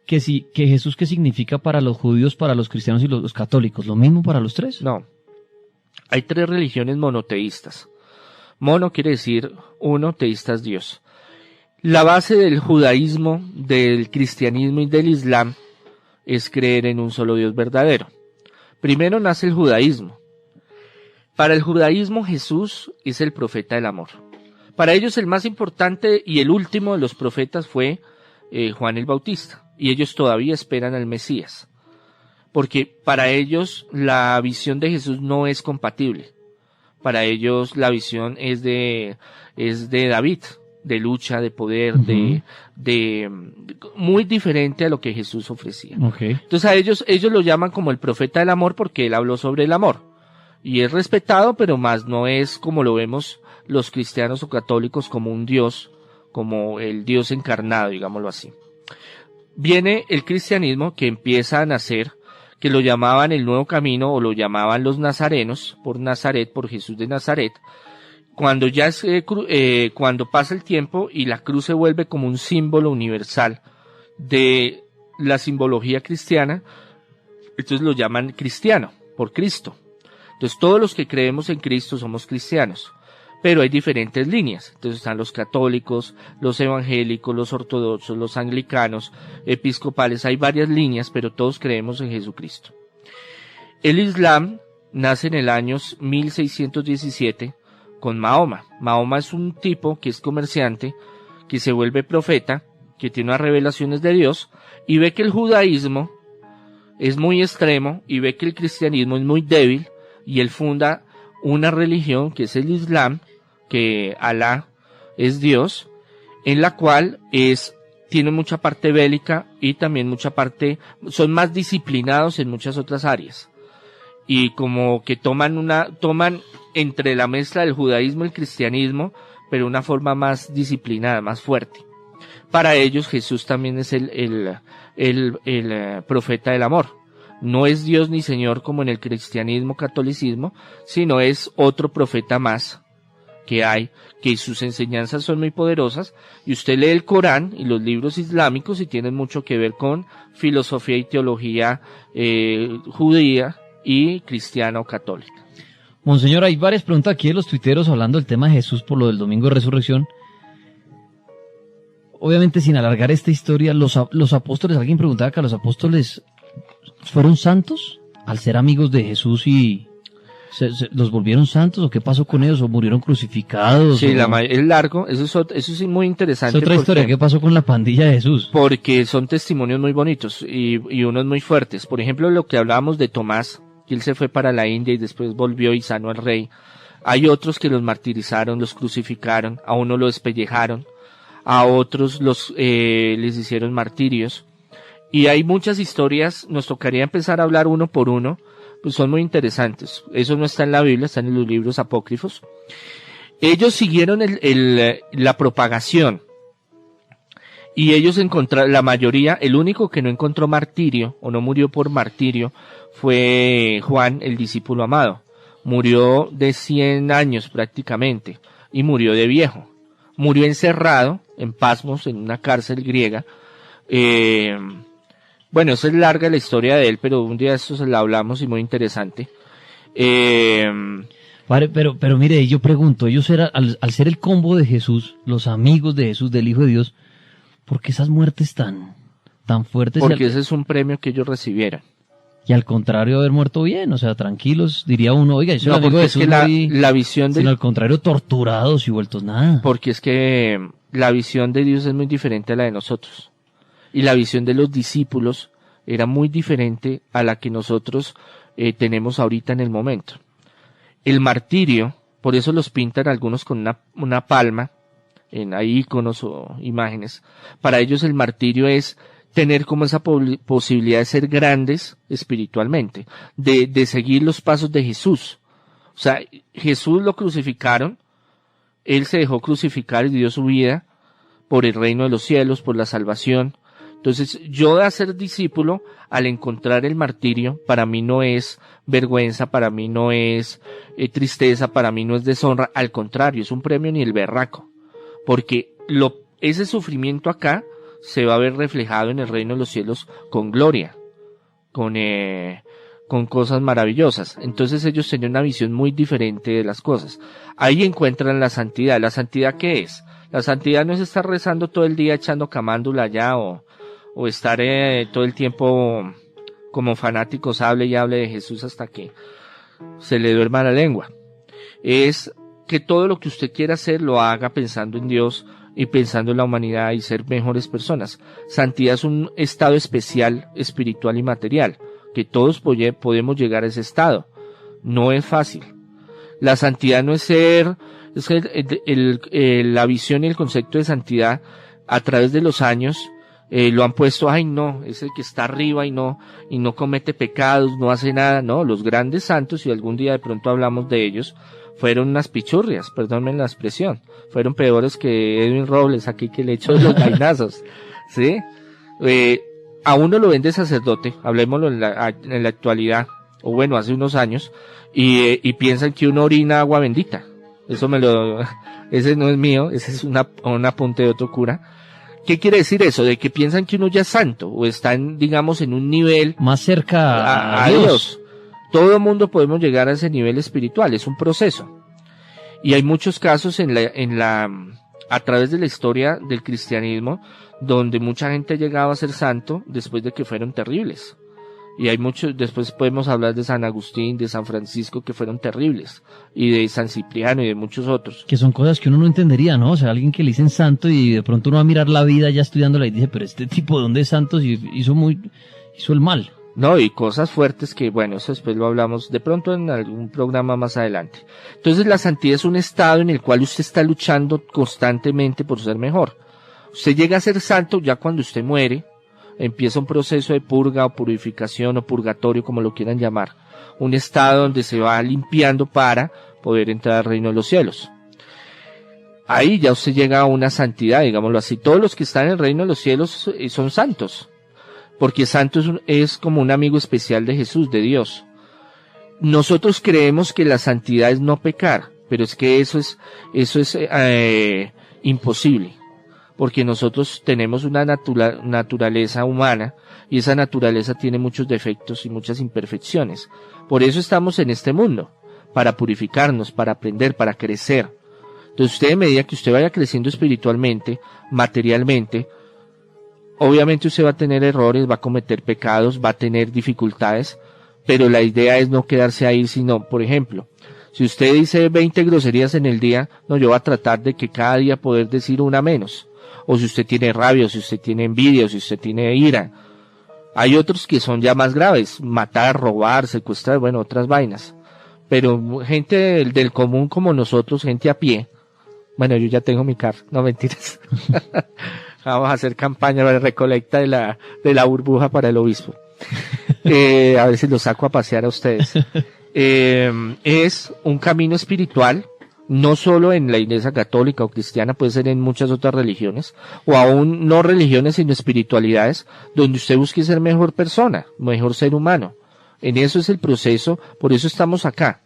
que Jesús, ¿qué significa para los judíos, para los cristianos y los católicos? ¿Lo mismo para los tres? No. Hay 3 religiones monoteístas. Mono quiere decir uno, teísta es Dios. La base del judaísmo, del cristianismo y del islam es creer en un solo Dios verdadero. Primero nace el judaísmo. Para el judaísmo Jesús es el profeta del amor. Para ellos el más importante y el último de los profetas fue Juan el Bautista. Y ellos todavía esperan al Mesías. Porque para ellos la visión de Jesús no es compatible. Para ellos la visión es de David, de lucha, de poder, de muy diferente a lo que Jesús ofrecía. Okay. Entonces a ellos lo llaman como el profeta del amor porque él habló sobre el amor. Y es respetado, pero más no es como lo vemos los cristianos o católicos como un Dios, como el Dios encarnado, digámoslo así. Viene el cristianismo que empieza a nacer, que lo llamaban el nuevo camino o lo llamaban los nazarenos, por Nazaret, por Jesús de Nazaret. Cuando cuando pasa el tiempo y la cruz se vuelve como un símbolo universal de la simbología cristiana, entonces lo llaman cristiano, por Cristo. Entonces todos los que creemos en Cristo somos cristianos, pero hay diferentes líneas. Entonces están los católicos, los evangélicos, los ortodoxos, los anglicanos, episcopales, hay varias líneas, pero todos creemos en Jesucristo. El Islam nace en el año 1617, con Mahoma. Mahoma es un tipo que es comerciante, que se vuelve profeta, que tiene unas revelaciones de Dios, y ve que el judaísmo es muy extremo, y ve que el cristianismo es muy débil, y él funda una religión que es el Islam, que Alá es Dios, en la cual tiene mucha parte bélica, y también mucha parte, son más disciplinados en muchas otras áreas. Y como que toman entre la mezcla del judaísmo y el cristianismo, pero una forma más disciplinada, más fuerte. Para ellos Jesús también es el profeta del amor. No es Dios ni Señor como en el cristianismo, catolicismo, sino es otro profeta más que hay, que sus enseñanzas son muy poderosas, y usted lee el Corán y los libros islámicos y tienen mucho que ver con filosofía y teología judía y cristiana o católica. Monseñor, hay varias preguntas aquí de los tuiteros hablando del tema de Jesús por lo del domingo de resurrección. Obviamente, sin alargar esta historia, los apóstoles, alguien preguntaba que los apóstoles fueron santos al ser amigos de Jesús y los volvieron santos, o qué pasó con ellos, o murieron crucificados. Sí, o... es largo, eso es muy interesante. Es otra historia, ¿qué pasó con la pandilla de Jesús? Porque son testimonios muy bonitos y unos muy fuertes. Por ejemplo, lo que hablábamos de Tomás, que él se fue para la India y después volvió y sanó al rey. Hay otros que los martirizaron, los crucificaron, a uno lo despellejaron, a otros les hicieron martirios. Y hay muchas historias, nos tocaría empezar a hablar uno por uno, pues son muy interesantes. Eso no está en la Biblia, está en los libros apócrifos. Ellos siguieron la propagación. Y ellos encontraron, la mayoría, el único que no encontró martirio, o no murió por martirio, fue Juan, el discípulo amado. Murió de 100 años prácticamente, y murió de viejo. Murió encerrado, en Pasmos, en una cárcel griega. Bueno, esa es larga la historia de él, pero un día de esto se la hablamos y muy interesante. Padre, pero mire, yo pregunto, ellos eran, al ser el combo de Jesús, los amigos de Jesús, del Hijo de Dios, ¿por qué esas muertes tan fuertes? Porque ese es un premio que ellos recibieron. Y al contrario de haber muerto bien, o sea, tranquilos, diría uno, oiga, yo no, amigo de Jesús, la visión de... sino al contrario, torturados y vueltos nada. Porque es que la visión de Dios es muy diferente a la de nosotros. Y la visión de los discípulos era muy diferente a la que nosotros tenemos ahorita en el momento. El martirio, por eso los pintan algunos con una palma, hay iconos o imágenes. Para ellos el martirio es tener como esa posibilidad de ser grandes espiritualmente, de seguir los pasos de Jesús. O sea, Jesús lo crucificaron, Él se dejó crucificar y dio su vida por el reino de los cielos, por la salvación. Entonces, yo de ser discípulo, al encontrar el martirio, para mí no es vergüenza, para mí no es tristeza, para mí no es deshonra, al contrario, es un premio ni el berraco. Porque ese sufrimiento acá se va a ver reflejado en el reino de los cielos con gloria, con cosas maravillosas. Entonces ellos tenían una visión muy diferente de las cosas. Ahí encuentran la santidad. ¿La santidad qué es? La santidad no es estar rezando todo el día echando camándula allá o estar todo el tiempo como fanáticos hable y hable de Jesús hasta que se le duerma la lengua. Es que todo lo que usted quiera hacer lo haga pensando en Dios y pensando en la humanidad y ser mejores personas. Santidad es un estado especial, espiritual y material, que todos podemos llegar a ese estado. No es fácil. La santidad no es la visión y el concepto de santidad a través de los años lo han puesto, ay no, es el que está arriba y no comete pecados, no hace nada. No, los grandes santos, y algún día de pronto hablamos de ellos, fueron unas pichurrias, perdónenme la expresión, fueron peores que Edwin Robles aquí, que le echó los vainazos, ¿sí? A uno lo ven de sacerdote, hablemoslo en la actualidad, o bueno, hace unos años, y piensan que uno orina agua bendita. Ese no es mío, ese es un apunte de otro cura. ¿Qué quiere decir eso? De que piensan que uno ya es santo, o están, digamos, en un nivel más cerca a Dios. Todo el mundo podemos llegar a ese nivel espiritual, es un proceso. Y hay muchos casos a través de la historia del cristianismo, donde mucha gente llegaba a ser santo después de que fueron terribles. Y hay muchos, después podemos hablar de San Agustín, de San Francisco, que fueron terribles, y de San Cipriano y de muchos otros. Que son cosas que uno no entendería, ¿no? O sea, alguien que le dicen santo y de pronto uno va a mirar la vida ya estudiándola y dice, pero este tipo, ¿de dónde es santo? Si hizo el mal. No, y cosas fuertes que, bueno, eso después lo hablamos de pronto en algún programa más adelante. Entonces la santidad es un estado en el cual usted está luchando constantemente por ser mejor. Usted llega a ser santo ya cuando usted muere, empieza un proceso de purga o purificación o purgatorio, como lo quieran llamar. Un estado donde se va limpiando para poder entrar al reino de los cielos. Ahí ya usted llega a una santidad, digámoslo así. Todos los que están en el reino de los cielos son santos. Porque santo es como un amigo especial de Jesús, de Dios. Nosotros creemos que la santidad es no pecar, pero es que eso es imposible, porque nosotros tenemos una naturaleza humana, y esa naturaleza tiene muchos defectos y muchas imperfecciones. Por eso estamos en este mundo, para purificarnos, para aprender, para crecer. Entonces usted, a medida que usted vaya creciendo espiritualmente, materialmente, obviamente usted va a tener errores, va a cometer pecados, va a tener dificultades, pero la idea es no quedarse ahí, sino, por ejemplo, si usted dice 20 groserías en el día, no, yo voy a tratar de que cada día poder decir una menos. O si usted tiene rabia, o si usted tiene envidia, o si usted tiene ira. Hay otros que son ya más graves, matar, robar, secuestrar, bueno, otras vainas. Pero gente del común como nosotros, gente a pie, bueno, yo ya tengo mi carro, no mentiras. Vamos a hacer campaña de recolecta de la burbuja para el obispo. A ver si lo saco a pasear a ustedes. Es un camino espiritual, no solo en la iglesia católica o cristiana, puede ser en muchas otras religiones, o aún no religiones sino espiritualidades, donde usted busque ser mejor persona, mejor ser humano. En eso es el proceso, por eso estamos acá,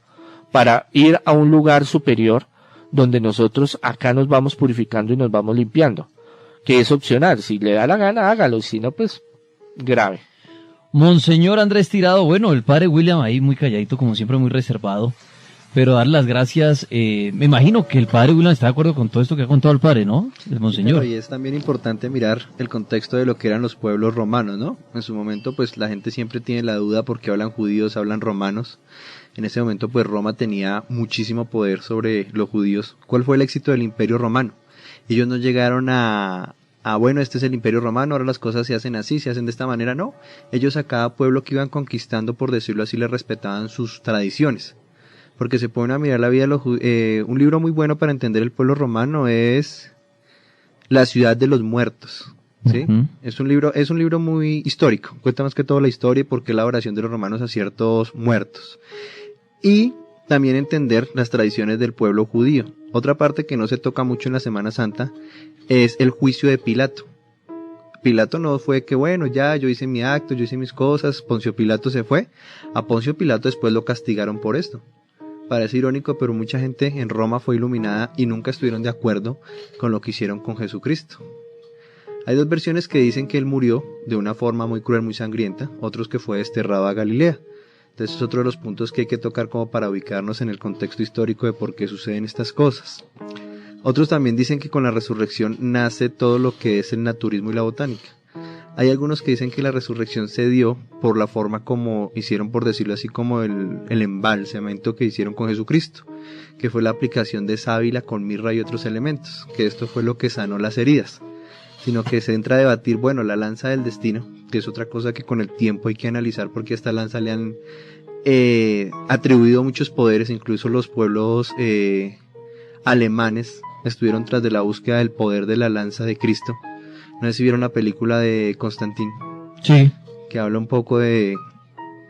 para ir a un lugar superior, donde nosotros acá nos vamos purificando y nos vamos limpiando, que es opcional, si le da la gana hágalo, si no pues grave. Monseñor Andrés Tirado, bueno, el padre William ahí muy calladito, como siempre muy reservado, pero dar las gracias, me imagino que el padre William está de acuerdo con todo esto que ha contado el padre, ¿no? El monseñor. Pero y es también importante mirar el contexto de lo que eran los pueblos romanos, ¿no? En su momento pues la gente siempre tiene la duda porque hablan judíos, hablan romanos. En ese momento pues Roma tenía muchísimo poder sobre los judíos. ¿Cuál fue el éxito del Imperio Romano? Ellos no llegaron bueno, este es el Imperio Romano, ahora las cosas se hacen así, se hacen de esta manera, no. Ellos a cada pueblo que iban conquistando, por decirlo así, les respetaban sus tradiciones. Porque se ponen a mirar la vida de los judíos. Un libro muy bueno para entender el pueblo romano es La ciudad de los muertos. ¿Sí? Uh-huh. Es un libro muy histórico. Cuenta más que todo la historia y por qué la oración de los romanos a ciertos muertos. Y también entender las tradiciones del pueblo judío. Otra parte que no se toca mucho en la Semana Santa es el juicio de Pilato. Pilato no fue que bueno, ya yo hice mi acto, yo hice mis cosas, Poncio Pilato se fue. A Poncio Pilato después lo castigaron por esto. Parece irónico, pero mucha gente en Roma fue iluminada y nunca estuvieron de acuerdo con lo que hicieron con Jesucristo. Hay dos versiones que dicen que él murió de una forma muy cruel, muy sangrienta, otros que fue desterrado a Galilea. Entonces es otro de los puntos que hay que tocar como para ubicarnos en el contexto histórico de por qué suceden estas cosas. Otros también dicen que con la resurrección nace todo lo que es el naturismo y la botánica. Hay algunos que dicen que la resurrección se dio por la forma como hicieron, por decirlo así, como el embalsamento que hicieron con Jesucristo, que fue la aplicación de sábila con mirra y otros elementos, que esto fue lo que sanó las heridas. Sino que se entra a debatir, bueno, la lanza del destino, que es otra cosa que con el tiempo hay que analizar porque a esta lanza le han atribuido muchos poderes, incluso los pueblos alemanes estuvieron tras de la búsqueda del poder de la lanza de Cristo. No sé si vieron la película de Constantine. Sí. Que habla un poco de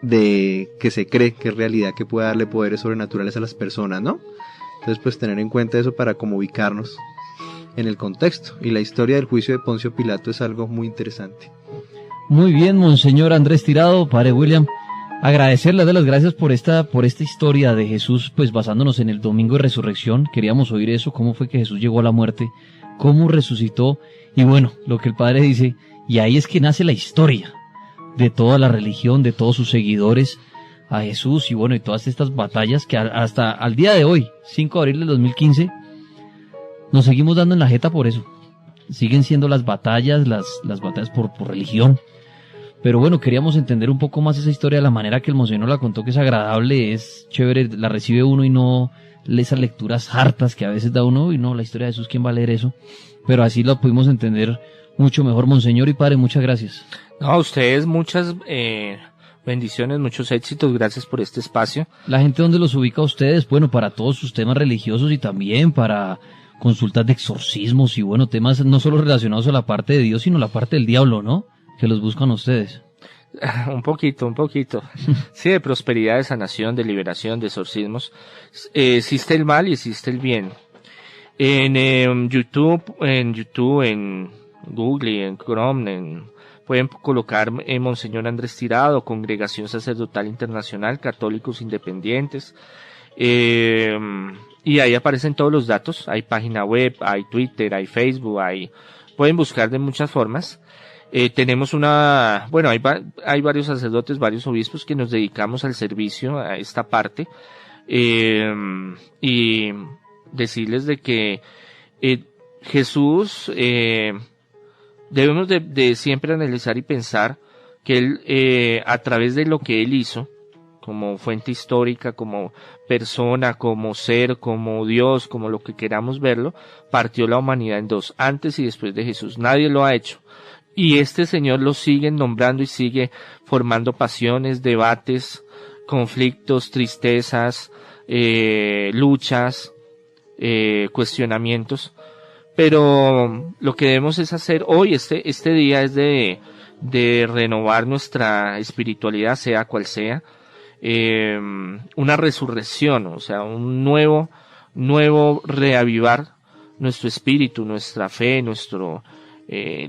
que se cree que es realidad que puede darle poderes sobrenaturales a las personas, ¿no? Entonces pues tener en cuenta eso para como ubicarnos en el contexto. Y la historia del juicio de Poncio Pilato es algo muy interesante. Muy bien, Monseñor Andrés Tirado, padre William, agradecerle de las gracias por esta historia de Jesús, pues basándonos en el domingo de resurrección. Queríamos oír eso, cómo fue que Jesús llegó a la muerte, cómo resucitó, y bueno, lo que el padre dice, y ahí es que nace la historia de toda la religión, de todos sus seguidores a Jesús, y bueno, y todas estas batallas que hasta al día de hoy, 5 de abril del 2015, nos seguimos dando en la jeta por eso. Siguen siendo las batallas, las batallas por religión. Pero bueno, queríamos entender un poco más esa historia de la manera que el monseñor la contó, que es agradable, es chévere, la recibe uno y no esas lecturas hartas que a veces da uno, y no, la historia de Jesús, ¿quién va a leer eso? Pero así lo pudimos entender mucho mejor, monseñor y padre, muchas gracias. No, a ustedes muchas bendiciones, muchos éxitos, gracias por este espacio. ¿La gente dónde los ubica a ustedes? Bueno, para todos sus temas religiosos y también para consultas de exorcismos y bueno, temas no solo relacionados a la parte de Dios, sino la parte del diablo, ¿no? Que los buscan ustedes. Un poquito. Sí, de prosperidad, de sanación, de liberación, de exorcismos. Existe el mal y existe el bien. En YouTube, en Google y en Chrome, pueden colocar Monseñor Andrés Tirado, Congregación Sacerdotal Internacional, Católicos Independientes. Y ahí aparecen todos los datos. Hay página web, hay Twitter, hay Facebook, pueden buscar de muchas formas. Tenemos hay varios sacerdotes, varios obispos que nos dedicamos al servicio, a esta parte, y decirles de que Jesús, debemos de siempre analizar y pensar que él, a través de lo que él hizo, como fuente histórica, como persona, como ser, como Dios, como lo que queramos verlo, partió la humanidad en dos, antes y después de Jesús. Nadie lo ha hecho. Y este Señor lo sigue nombrando y sigue formando pasiones, debates, conflictos, tristezas, luchas, cuestionamientos. Pero lo que debemos es hacer hoy, este día es de renovar nuestra espiritualidad, sea cual sea, una resurrección, o sea, un nuevo reavivar nuestro espíritu, nuestra fe,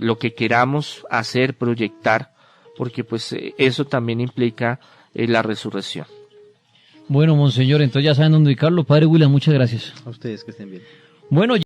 lo que queramos hacer, proyectar, porque pues eso también implica la resurrección. Bueno, monseñor, entonces ya saben dónde ubicarlo. Padre William, muchas gracias. A ustedes que estén bien. Bueno,